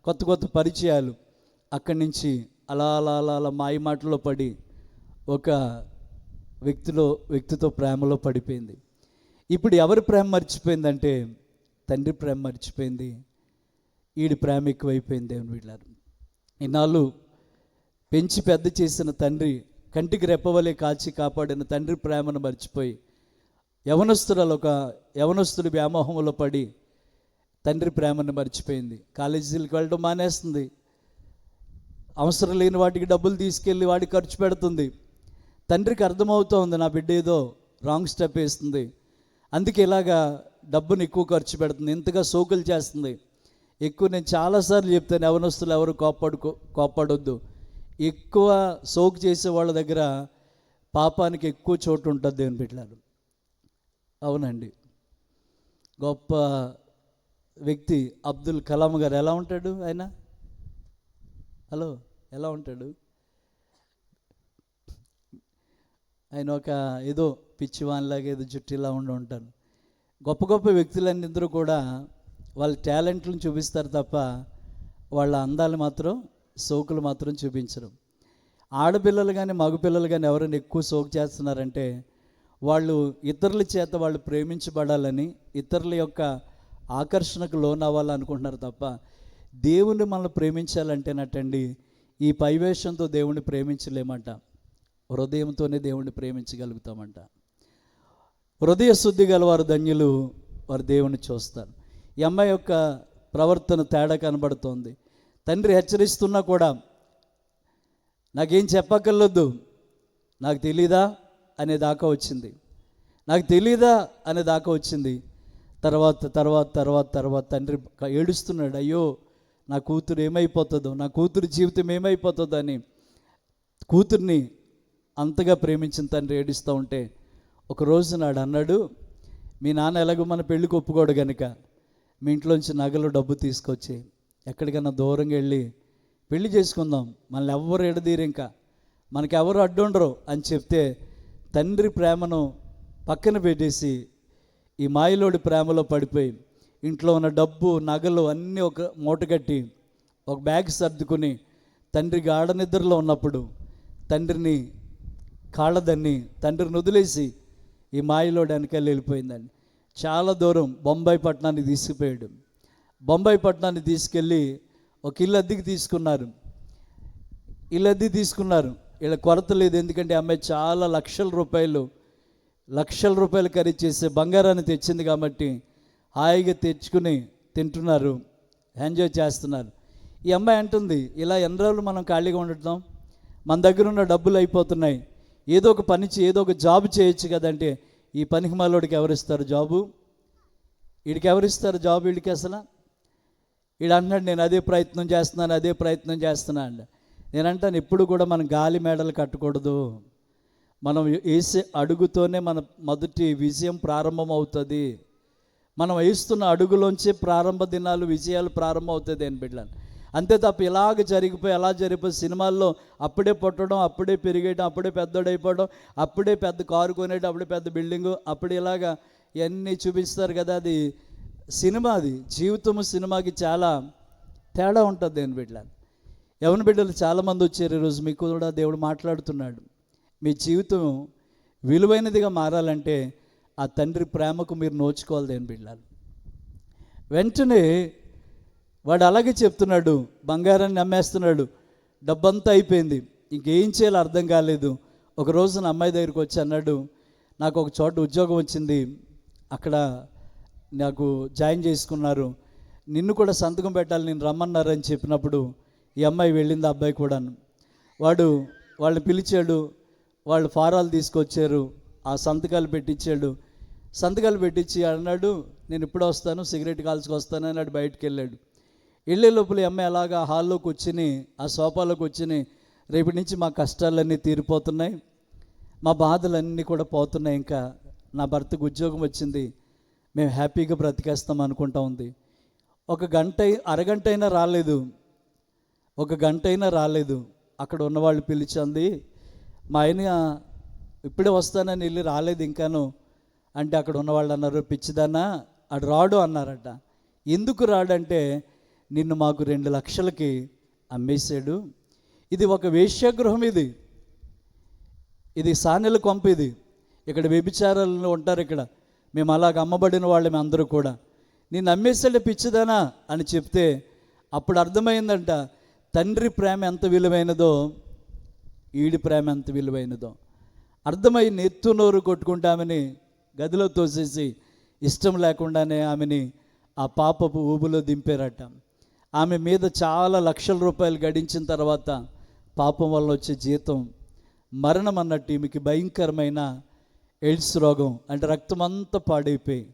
కొత్త పరిచయాలు, అక్కడి నుంచి అలా మాయ మాటలో పడి ఒక వ్యక్తితో ప్రేమలో పడిపోయింది. ఇప్పుడు ఎవరి ప్రేమ మర్చిపోయిందంటే తండ్రి ప్రేమ మర్చిపోయింది. ఈడి ప్రేమ ఎక్కువైపోయింది. దేవుని వీళ్ళారు, ఇన్నాళ్ళు పెంచి పెద్ద చేసిన తండ్రి, కంటికి రెప్పవలే కాచి కాపాడిన తండ్రి ప్రేమను మర్చిపోయి యవనస్తుడి వ్యామోహంలో పడి తండ్రి ప్రేమను మర్చిపోయింది. కాలేజీలకు వెళ్ళడం మానేస్తుంది, అవసరం లేని వాటికి డబ్బులు తీసుకెళ్ళి వాడికి ఖర్చు పెడుతుంది. తండ్రికి అర్థమవుతోంది నా బిడ్డ ఏదో రాంగ్ స్టెప్ వేస్తుంది, అందుకే ఇలాగా డబ్బును ఎక్కువ ఖర్చు పెడుతుంది, ఇంతగా సోకులు చేస్తుంది. నేను చాలాసార్లు చెప్తాను, యవనస్తులు ఎవరు కోప్పడొద్దు. ఎక్కువ సోకు చేసే వాళ్ళ దగ్గర పాపానికి ఎక్కువ చోటు ఉంటుంది. దేవుని బిడ్డలారు, అవునండి. గొప్ప వ్యక్తి అబ్దుల్ కలాం గారు ఎలా ఉంటాడు? ఆయన ఎలా ఉంటాడు? ఆయన ఒక ఏదో పిచ్చివానిలాగా ఏదో జుట్టిలా ఉంటాను. గొప్ప వ్యక్తులన్నిందరూ కూడా వాళ్ళ టాలెంట్లను చూపిస్తారు తప్ప వాళ్ళ అందాలు మాత్రం, సోకులు మాత్రం చూపించరు. ఆడపిల్లలు కానీ మగపిల్లలు కానీ ఎవరైనా ఎక్కువ సోకు చేస్తున్నారంటే వాళ్ళు ఇతరుల చేత వాళ్ళు ప్రేమించబడాలని, ఇతరుల యొక్క ఆకర్షణకు లోనవ్వాలనుకుంటున్నారు తప్ప దేవుణ్ణి మనల్ని ప్రేమించాలంటేనటండి ఈ పైవేషంతో దేవుణ్ణి ప్రేమించలేమంట. హృదయంతోనే దేవుణ్ణి ప్రేమించగలుగుతామంట. హృదయ శుద్ధి గల వారు ధన్యులు, వారు దేవుణ్ణి చూస్తారు. ఈ అమ్మాయి యొక్క ప్రవర్తన తేడా కనబడుతోంది. తండ్రి హెచ్చరిస్తున్నా కూడా నాకేం చెప్పక్కర్లేదు, నాకు తెలీదా అనే దాకా వచ్చింది, నాకు తెలీదా అనే దాకా వచ్చింది. తర్వాత తండ్రి ఏడుస్తున్నాడు, అయ్యో నా కూతురు ఏమైపోతుందో, నా కూతురు జీవితం ఏమైపోతుందో అని. కూతుర్ని అంతగా ప్రేమించిన తండ్రి ఏడుస్తూ ఉంటే ఒకరోజు నాడు అన్నాడు, మీ నాన్న ఎలాగో మన పెళ్ళికి ఒప్పుకోడు కనుక మీ ఇంట్లోంచి నగలు డబ్బు తీసుకొచ్చి ఎక్కడికైనా దూరంగా వెళ్ళి పెళ్లి చేసుకుందాం, మనల్ని ఎవ్వరు ఎడదీరు, ఇంకా మనకెవరు అడ్డుండరు అని చెప్తే తండ్రి ప్రేమను పక్కన పెట్టేసి ఈ మాయలోడి ప్రేమలో పడిపోయి ఇంట్లో ఉన్న డబ్బు నగలు అన్నీ ఒక మూటగట్టి ఒక బ్యాగ్ సర్దుకుని తండ్రి గాఢ నిద్రలో ఉన్నప్పుడు తండ్రిని కాళ్ళదన్ని తండ్రిని వదిలేసి ఈ మాయలోడి వెనకాల వెళ్ళిపోయిందండి. చాలా దూరం బొంబాయి పట్టణానికి తీసుకుపోయాడు. బొంబాయి పట్టణాన్ని తీసుకెళ్ళి ఒక ఇల్లు అద్దెకి తీసుకున్నారు. ఇలా కొరత లేదు, ఎందుకంటే అమ్మాయి చాలా లక్షల రూపాయలు ఖరీదు చేసే బంగారాన్ని తెచ్చింది కాబట్టి హాయిగా తెచ్చుకుని తింటున్నారు, ఎంజాయ్ చేస్తున్నారు. ఈ అమ్మాయి అంటుంది, ఇలా ఎన్ని రోజులు మనం ఖాళీగా ఉండటం, మన దగ్గర ఉన్న డబ్బులు అయిపోతున్నాయి, ఏదో ఒక పని ఏదో ఒక జాబ్ చేయొచ్చు కదంటే, ఈ పనికి మాలోడికి ఎవరిస్తారు జాబు, వీడికి ఎవరిస్తారు జాబు, వీడికి అసలు వీడు అన్నాడు నేను అదే ప్రయత్నం చేస్తున్నాను. నేనంటాను ఎప్పుడు కూడా మనం గాలి మేడలు కట్టకూడదు. మనం వేసే అడుగుతోనే మన మొదటి విజయం ప్రారంభం అవుతుంది. మనం వేస్తున్న అడుగులోంచే ప్రారంభ దినాలు విజయాలు ప్రారంభం అవుతుంది అని బిడ్డలను. అంతే తప్ప ఎలా జరిగిపోయి సినిమాల్లో అప్పుడే పుట్టడం, అప్పుడే పెరిగేయడం, అప్పుడే పెద్దోడైపోవడం, అప్పుడే పెద్ద కారు కొనేయడం, అప్పుడే పెద్ద బిల్డింగు, అప్పుడు ఇలాగా ఇవన్నీ చూపిస్తారు కదా, అది సినిమా. అది జీవితము సినిమాకి చాలా తేడా ఉంటుంది అని బిడ్డలను. యవన బిడ్డలు చాలామంది వచ్చారు ఈరోజు, మీకు కూడా దేవుడు మాట్లాడుతున్నాడు. మీ జీవితం విలువైనదిగా మారాలంటే ఆ తండ్రి ప్రేమకు మీరు నోచుకోవాలి దేని బిడ్డలు. వెంటనే వాడు అలాగే చెప్తున్నాడు, బంగారాన్ని అమ్మేస్తున్నాడు, డబ్బంతా అయిపోయింది, ఇంకేం చేయాలో అర్థం కాలేదు. ఒక రోజున అమ్మాయి దగ్గరికి వచ్చి అన్నాడు, నాకు ఒక చోట ఉద్యోగం వచ్చింది, అక్కడ నాకు జాయిన్ చేసుకున్నారు, నిన్ను కూడా సంతకం పెట్టాలి, నేను రమ్మన్నారు అని చెప్పినప్పుడు ఈ అమ్మాయి వెళ్ళింది. ఆ అబ్బాయి కూడాను వాళ్ళని పిలిచాడు, వాళ్ళు ఫారాలు తీసుకొచ్చారు, ఆ సంతకాలు పెట్టించి అన్నాడు, నేను ఇప్పుడు వస్తాను, సిగరెట్ కాల్చుకొస్తాను అన్నాడు. బయటికి వెళ్ళే లోపల అమ్మాయి అలాగా హాల్లోకి వచ్చి ఆ సోఫాలోకి వచ్చి, రేపటి నుంచి మా కష్టాలన్నీ తీరిపోతున్నాయి, మా బాధలన్నీ కూడా పోతున్నాయి, ఇంకా నా భర్తకు ఉద్యోగం వచ్చింది, మేము హ్యాపీగా బ్రతికేస్తాం అనుకుంటా ఉంది. అరగంట అయినా రాలేదు. అక్కడ ఉన్నవాళ్ళు పిలిచింది, మా ఆయన ఇప్పుడే వస్తానని వెళ్ళి రాలేదు ఇంకాను అంటే, అక్కడ ఉన్నవాళ్ళు అన్నారు, పిచ్చిదానా అడు రాడు అన్నారట. ఎందుకు రాడంటే, నిన్ను మాకు 2 లక్షలకి అమ్మేశాడు, ఇది ఒక వేశ్యాగృహం, ఇది సానెల కొంప, ఇక్కడ వ్యభిచారాలు ఉంటారు, ఇక్కడ మేము అలాగ అమ్మబడిన వాళ్ళమే అందరూ కూడా, నిన్ను అమ్మేశాడే పిచ్చిదానా అని చెప్తే అప్పుడు అర్థమైందంట తండ్రి ప్రేమ ఎంత విలువైనదో, ఈడి ప్రేమ ఎంత విలువైనదో. అర్థమై నెత్తు నోరు కొట్టుకుంటామని గదిలో తోసేసి ఇష్టం లేకుండానే ఆమెని ఆ పాపపు ఊబులో దింపారట. ఆమె మీద చాలా లక్షల రూపాయలు గడించిన తర్వాత పాపం వల్ల వచ్చే జీతం మరణం అన్నట్టు ఈమెకి భయంకరమైన ఎయిడ్స్ రోగం, అంటే రక్తం అంతా పాడైపోయి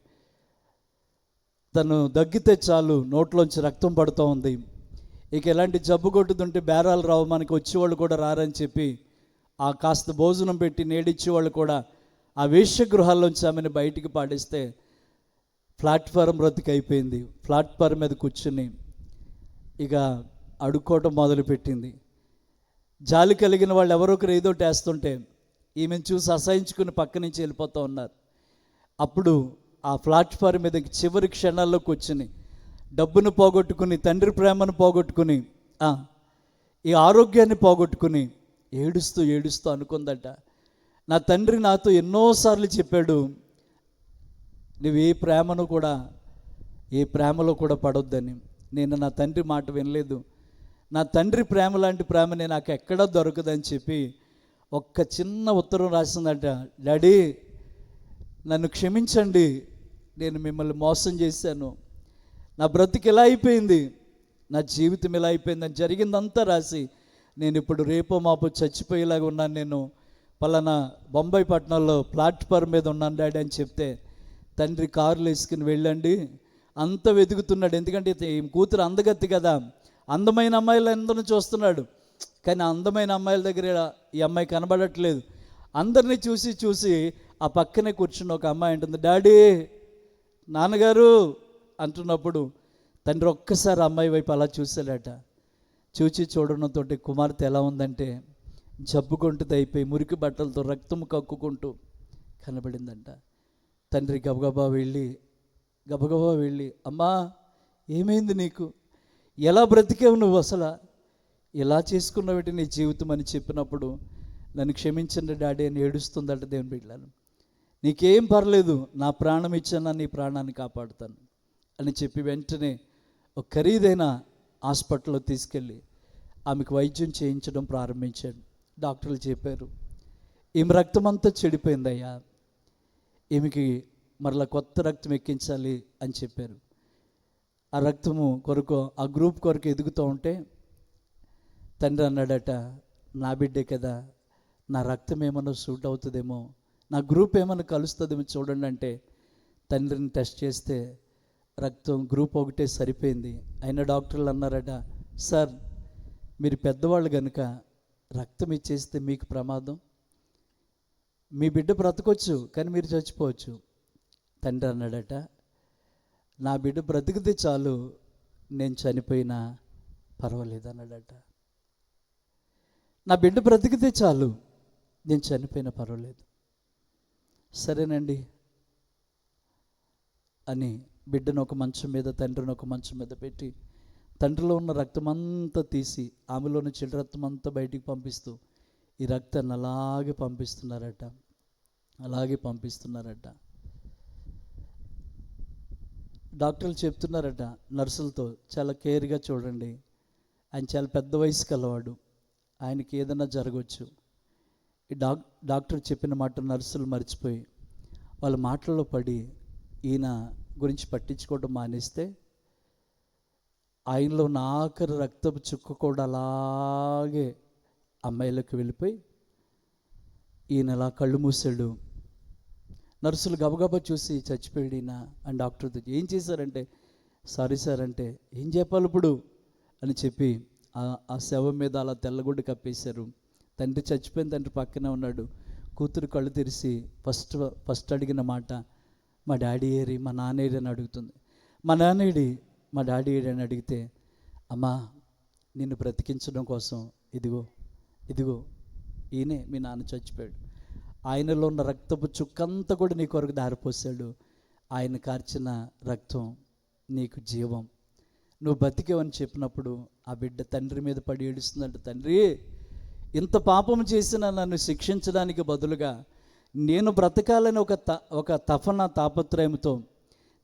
తను దగ్గితే చాలు నోట్లోంచి రక్తం పడుతూ ఉంది. ఇక ఎలాంటి జబ్బు కొట్టుతుంటే బేరాలు రావు, మనకి వచ్చేవాళ్ళు కూడా రారని చెప్పి ఆ కాస్త భోజనం పెట్టి నేడిచ్చేవాళ్ళు కూడా ఆ వేశ్యగృహాల్లోంచి ఆమెను బయటికి పాడేస్తే ప్లాట్ఫారం బ్రతికైపోయింది. ప్లాట్ఫారం మీద కూర్చుని ఇక అడుక్కోవటం మొదలుపెట్టింది. జాలి కలిగిన వాళ్ళు ఎవరొకరు ఏదో వేస్తుంటే ఈమెను చూసి అసహించుకుని పక్క నుంచి వెళ్ళిపోతూ ఉన్నారు. అప్పుడు ఆ ప్లాట్ఫారం మీద చివరి క్షణాల్లో కూర్చుని డబ్బును పోగొట్టుకుని, తండ్రి ప్రేమను పోగొట్టుకుని, ఈ ఆరోగ్యాన్ని పోగొట్టుకుని ఏడుస్తూ అనుకుందట, నా తండ్రి నాతో ఎన్నోసార్లు చెప్పాడు, నువ్వు ఏ ప్రేమలో కూడా పడొద్దని. నేను నా తండ్రి మాట వినలేదు, నా తండ్రి ప్రేమ లాంటి ప్రేమని నాకు ఎక్కడా దొరకదని చెప్పి ఒక్క చిన్న ఉత్తరం రాసిందట. డాడీ నన్ను క్షమించండి, నేను మిమ్మల్ని మోసం చేశాను, నా బ్రతికి ఎలా అయిపోయింది, నా జీవితం ఎలా అయిపోయిందని జరిగిందంతా రాసి, నేను ఇప్పుడు రేపో మాపో చచ్చిపోయేలాగా ఉన్నాను, నేను పలానా బొంబాయి పట్టణంలో ప్లాట్ఫామ్ మీద ఉన్నాను డాడీ అని చెప్తే, తండ్రి కారులో వేసుకుని వెళ్ళండి అంత వెతుకుతున్నాడు. ఎందుకంటే కూతురు అందగత్తి కదా, అందమైన అమ్మాయిలు అందరిని చూస్తున్నాడు, కానీ అందమైన అమ్మాయిల దగ్గర ఈ అమ్మాయి కనబడట్లేదు. అందరినీ చూసి ఆ పక్కనే కూర్చున్న ఒక అమ్మాయి అంటుంది, డాడీ నాన్నగారు అంటున్నప్పుడు తండ్రి ఒక్కసారి అమ్మాయి వైపు అలా చూశాడట. చూడడంతో కుమార్తె ఎలా ఉందంటే జబ్బుకుంటుంది అయిపోయి మురికి బట్టలతో రక్తం కక్కుకుంటూ కనబడిందంట. తండ్రి గబగబా వెళ్ళి అమ్మా ఏమైంది నీకు, ఎలా బ్రతికేవు నువ్వు, అసలు ఎలా చేసుకున్నావేంటి నీ జీవితం అని చెప్పినప్పుడు నన్ను క్షమించండి డాడీ అని ఏడుస్తుందట. దేవుని బిడ్డలను, నీకేం పర్లేదు, నా ప్రాణం ఇచ్చాను, నీ ప్రాణాన్ని కాపాడుతాను అని చెప్పి వెంటనే ఒక ఖరీదైన హాస్పిటల్లో తీసుకెళ్ళి ఆమెకు వైద్యం చేయించడం ప్రారంభించాడు. డాక్టర్లు చెప్పారు, ఈమె రక్తం అంతా చెడిపోయిందయ్యా, ఈమెకి మరలా కొత్త రక్తం ఎక్కించాలి అని చెప్పారు. ఆ రక్తము కొరకు ఆ గ్రూప్ కొరకు ఎదుగుతూ ఉంటే తండ్రి అన్నాడట, నా బిడ్డే కదా, నా రక్తం ఏమన్నా సూట్ అవుతుందేమో, నా గ్రూప్ ఏమన్నా కలుస్తుందేమో చూడండి అంటే తండ్రిని టెస్ట్ చేస్తే రక్తం గ్రూప్ ఒకటే సరిపోయింది. అయినా డాక్టర్లు అన్నారట, సార్ మీరు పెద్దవాళ్ళు కనుక రక్తం ఇచ్చేస్తే మీకు ప్రమాదం, మీ బిడ్డ బ్రతకొచ్చు కానీ మీరు చచ్చిపోవచ్చు. తండ్రి అన్నాడట, నా బిడ్డ బ్రతికితే చాలు, నేను చనిపోయినా పర్వాలేదు అన్నాడట. నా బిడ్డ బ్రతికితే చాలు, నేను చనిపోయినా పర్వాలేదు. సరేనండి అని బిడ్డను ఒక మంచం మీద, తండ్రిని ఒక మంచం మీద పెట్టి తండ్రిలో ఉన్న రక్తం అంతా తీసి ఆమెలోని చెడు రక్తం అంతా బయటికి పంపిస్తూ ఈ రక్తాన్ని అలాగే పంపిస్తున్నారట. డాక్టర్లు చెప్తున్నారట నర్సులతో, చాలా కేర్గా చూడండి, ఆయన చాలా పెద్ద వయసు కలవాడు, ఆయనకి ఏదైనా జరగవచ్చు. ఈ డాక్టర్ చెప్పిన మాట నర్సులు మర్చిపోయి వాళ్ళ మాటల్లో పడి ఈయన గురించి పట్టించుకోవడం మానేస్తే ఆయనలో ఉన్న ఆఖరి రక్తపు చుక్క కూడా అలాగే అమ్మాయిలోకి వెళ్ళిపోయి ఈయన అలా కళ్ళు మూసాడు. నర్సులు గబగబా చూసి చచ్చిపోయాడు ఈయన అని డాక్టర్తో ఏం చేశారంటే, సారీ సార్ అంటే ఏం చెప్పాలి ఇప్పుడు అని చెప్పి ఆ శవం మీద అలా తెల్లగుడ్డ కప్పేశారు. తండ్రి చచ్చిపోయిన తండ్రి పక్కనే ఉన్నాడు. కూతురు కళ్ళు తెరిచి ఫస్ట్ అడిగిన మాట, మా డాడీ ఏరి, మా నాన్న ఏరి అని అడుగుతుంది. మా నాన్న ఏడి, మా డాడీ ఏడి అని అడిగితే, అమ్మా నిన్ను బ్రతికించడం కోసం ఇదిగో ఈయనే మీ నాన్న చచ్చిపోయాడు, ఆయనలో ఉన్న రక్తపు చుక్కంతా కూడా నీ కొరకు దారిపోసాడు, ఆయన కార్చిన రక్తం నీకు జీవం, నువ్వు బతికేవని చెప్పినప్పుడు ఆ బిడ్డ తండ్రి మీద పడి ఏడుస్తుందంట. తండ్రి, ఇంత పాపం చేసిన నన్ను శిక్షించడానికి బదులుగా నేను బ్రతకాలని ఒక తపన తాపత్రయంతో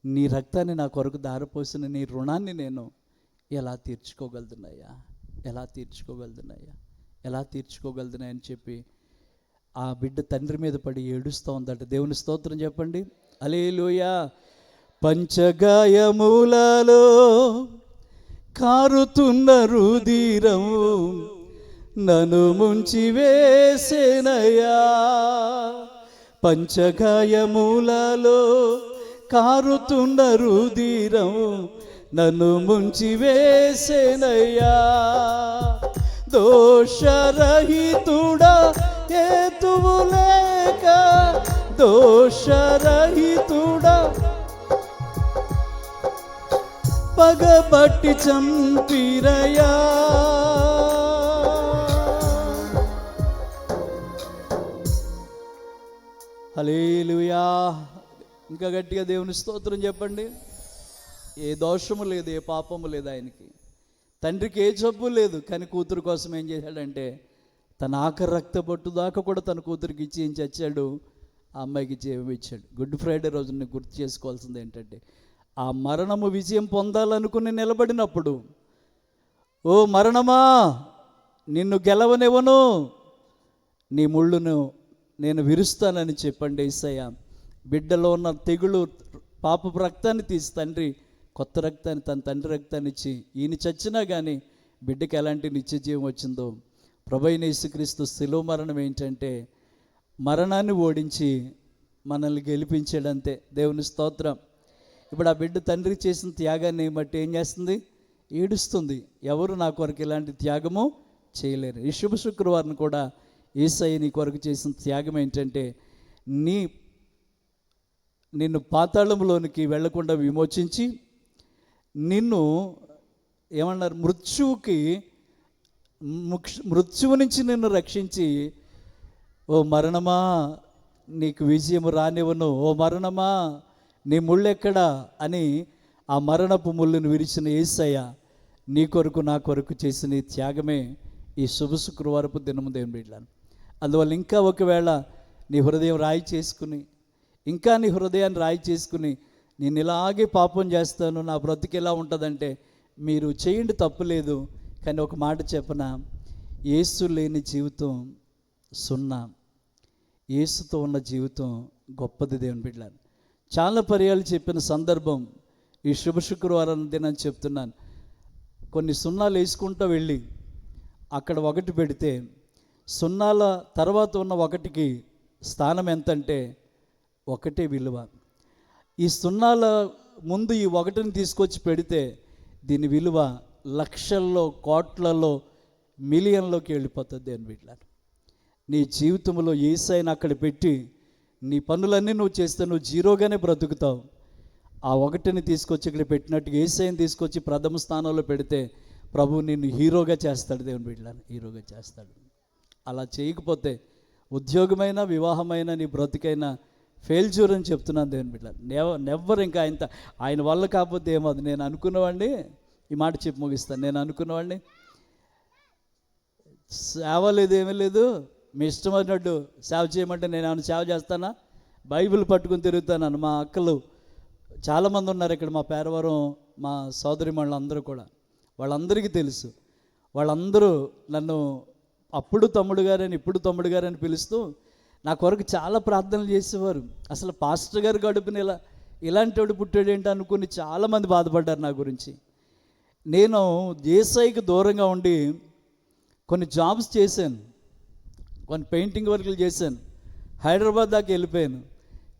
నీ రక్తాన్ని నా కొరకు దారిపోసిన నీ రుణాన్ని నేను ఎలా తీర్చుకోగలుగుతున్నాయా అని చెప్పి ఆ బిడ్డ తండ్రి మీద పడి ఏడుస్తూ ఉందట. దేవుని స్తోత్రం చెప్పండి, హల్లెలూయా. పంచగాయములలో కారుతున్న రుధిరం నన్ను ముంచి వేసేనయ్యా, పంచగాయములలో కారుతున్న రుధిరం నన్ను ముంచి వేసేనయ్యా, దోషరహితుడా హేతువు లేక, దోషరహితుడా పగబట్టి చంపిరయా, హల్లెలూయా. ఇంకా గట్టిగా దేవుని స్తోత్రం చెప్పండి. ఏ దోషము లేదు, ఏ పాపము లేదు ఆయనకి. తండ్రికి ఏ జబ్బు లేదు, కానీ కూతురు కోసం ఏం చేశాడంటే తన ఆఖరి రక్త బొట్టు దాకా కూడా తన కూతురికి ఇచ్చి ఏం చచ్చాడు, ఆ అమ్మాయికి జీవం ఇచ్చాడు. గుడ్ ఫ్రైడే రోజుని గుర్తు చేసుకోవాల్సింది ఏంటంటే, ఆ మరణము విజయం పొందాలనుకుని నిలబడినప్పుడు, ఓ మరణమా నిన్ను గెలవనివ్వను, నీ ముళ్ళును నేను విరుస్తానని చెప్పండి యేసయ్య. బిడ్డలో ఉన్న తెగులు పాపపు రక్తాన్ని తీసి తండ్రి కొత్త రక్తాన్ని, తన తండ్రి రక్తాన్ని ఇచ్చి ఈయన చచ్చినా కానీ బిడ్డకి ఎలాంటి నిత్య జీవం వచ్చిందో, ప్రభువైన యేసుక్రీస్తు శిలువ మరణం ఏంటంటే మరణాన్ని ఓడించి మనల్ని గెలిపించాడంతే. దేవుని స్తోత్రం. ఇప్పుడు ఆ బిడ్డ తండ్రి చేసిన త్యాగాన్ని బట్టి ఏం చేస్తుంది, ఏడుస్తుంది. ఎవరు నా కొరకు ఇలాంటి త్యాగము చేయలేరు. ఈ శుభ శుక్రవారం కూడా యేసయ్య నీ కొరకు చేసిన త్యాగం ఏంటంటే నిన్ను పాతాళంలోనికి వెళ్లకుండా విమోచించి నిన్ను ఏమన్నారు, మృత్యువు నుంచి నిన్ను రక్షించి, ఓ మరణమా నీకు విజయము రానివ్వను, ఓ మరణమా నీ ముళ్ళెక్కడా అని ఆ మరణపు ముళ్ళును విరిచిన యేసయ్య నీ కొరకు నా కొరకు చేసిన ఈ త్యాగమే ఈ శుభ శుక్రవారపు దినము దేవుని బిడ్డలారా. అందువల్ల ఇంకా ఒకవేళ నీ హృదయం రాయి చేసుకుని, ఇంకా నీ హృదయాన్ని రాయి చేసుకుని, నేను ఇలాగే పాపం చేస్తాను, నా బ్రతుకు ఎలా ఉంటుందంటే, మీరు చేయండి, తప్పులేదు. కానీ ఒక మాట చెప్పనా, యేసు లేని జీవితం సున్నా, యేసుతో ఉన్న జీవితం గొప్పది దేవుని బిడ్డలారా. చాలా పర్యాలు చెప్పిన సందర్భం ఈ శుభ శుక్రవారం దినం చెప్తున్నాను. కొన్ని సున్నాలు వేసుకుంటూ వెళ్ళి అక్కడ ఒకటి పెడితే, సున్నాల తర్వాత ఉన్న ఒకటికి స్థానం ఎంతంటే ఒకటే విలువ. ఈ సున్నాల ముందు ఈ ఒకటిని తీసుకొచ్చి పెడితే దీని విలువ లక్షల్లో, కోట్లలో, మిలియన్లోకి వెళ్ళిపోతుంది దేవుని బిడ్డలారా. నీ జీవితంలో యేసయ్యను అక్కడ పెట్టి నీ పనులన్నీ నువ్వు చేస్తే నువ్వు జీరోగానే బ్రతుకుతావు. ఆ ఒకటిని తీసుకొచ్చి ఇక్కడ పెట్టినట్టుగా యేసయ్యను తీసుకొచ్చి ప్రథమ స్థానంలో పెడితే ప్రభువు నిన్ను హీరోగా చేస్తాడు దేవుని బిడ్డలారా, హీరోగా చేస్తాడు. అలా చేయకపోతే ఉద్యోగమైనా, వివాహమైనా, నీ బ్రతుకైనా ఫెయిల్యూర్ అని చెప్తున్నాను దేవుని బిడ్డలారా. నెవ్వర్ ఇంకా ఆయన వల్ల కాకపోతే ఏమవుతుంది. నేను అనుకున్నవాడిని, ఈ మాట చెప్పి ముగిస్తాను, నేను అనుకున్నవాడిని సేవ లేదు, ఏమీ లేదు, మీ ఇష్టం అన్నట్టు సేవ చేయమంటే నేను ఏమైనా సేవ చేస్తానా? బైబిల్ పట్టుకుని తిరుగుతాను. మా అక్కలు చాలామంది ఉన్నారు ఇక్కడ, మా పేరవరం, మా సోదరిమణులు అందరూ కూడా, వాళ్ళందరికీ తెలుసు. వాళ్ళందరూ నన్ను అప్పుడు తమ్ముడు గారని, ఇప్పుడు తమ్ముడు గారని పిలుస్తూ నా కొరకు చాలా ప్రార్థనలు చేసేవారు. అసలు పాస్టర్ గారు గడుపుని ఇలాంటి వాడు పుట్టాడు ఏంటి అనుకుని చాలామంది బాధపడ్డారు నా గురించి. నేను యేసయ్యకి దూరంగా ఉండి కొన్ని జాబ్స్ చేశాను, కొన్ని పెయింటింగ్ వర్కులు చేశాను, హైదరాబాద్ దాకా వెళ్ళిపోయాను.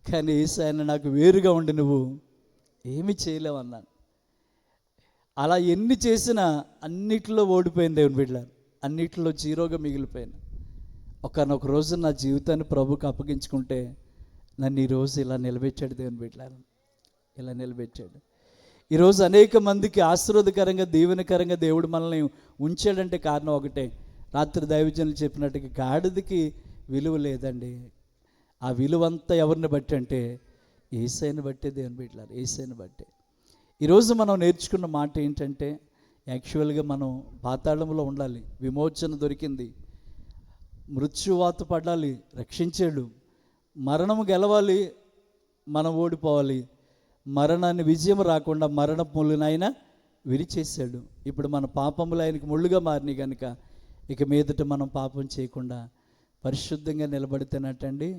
కానీ యేసయ్య నాకు వేరుగా ఉండి నువ్వు ఏమీ చేయలేవు అన్నాను. అలా ఎన్ని చేసినా అన్నిట్లో ఓడిపోయింది దేవుని బిడ్డలారా, అన్నిట్లో జీరోగా మిగిలిపోయాను. ఒకనొక రోజు నా జీవితాన్ని ప్రభుకి అప్పగించుకుంటే నన్ను ఈరోజు ఇలా నిలబెట్టాడు దేవుని బిడ్డలారా, ఇలా నిలబెట్టాడు. ఈరోజు అనేక మందికి ఆశీర్వాదకరంగా, దీవెనకరంగా దేవుడు మనల్ని ఉంచాడంటే కారణం ఒకటే. రాత్రి దైవజనులు చెప్పినట్టుగా గాడిదకి విలువ లేదండి. ఆ విలువ అంతా ఎవరిని బట్టి అంటే యేసయ్యను బట్టే దేవుని బిడ్డలారా, యేసయ్యను బట్టే. ఈరోజు మనం నేర్చుకున్న మాట ఏంటంటే, యాక్చువల్గా మనం పాతాళంలో ఉండాలి, విమోచన దొరికింది, మృత్యువాత పడాలి, రక్షించాడు. మరణము గెలవాలి, మనం ఓడిపోవాలి. మరణాన్ని విజయం రాకుండా మరణపు ముళ్ళును ఆయన విరిచేశాడు. ఇప్పుడు మన పాపములు ఆయనకి ముళ్ళుగా మారినాయి కనుక ఇక మీదట మనం పాపం చేయకుండా పరిశుద్ధంగా నిలబడితేనటండి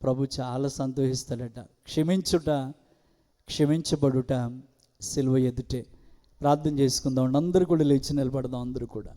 ప్రభు చాలా సంతోషిస్తాడట. క్షమించుట, క్షమించబడుట సిలువ ఎదుటే. ప్రార్థన చేసుకుందాం, అందరూ కూడా లేచి నిలబడదాం. అందరూ కూడా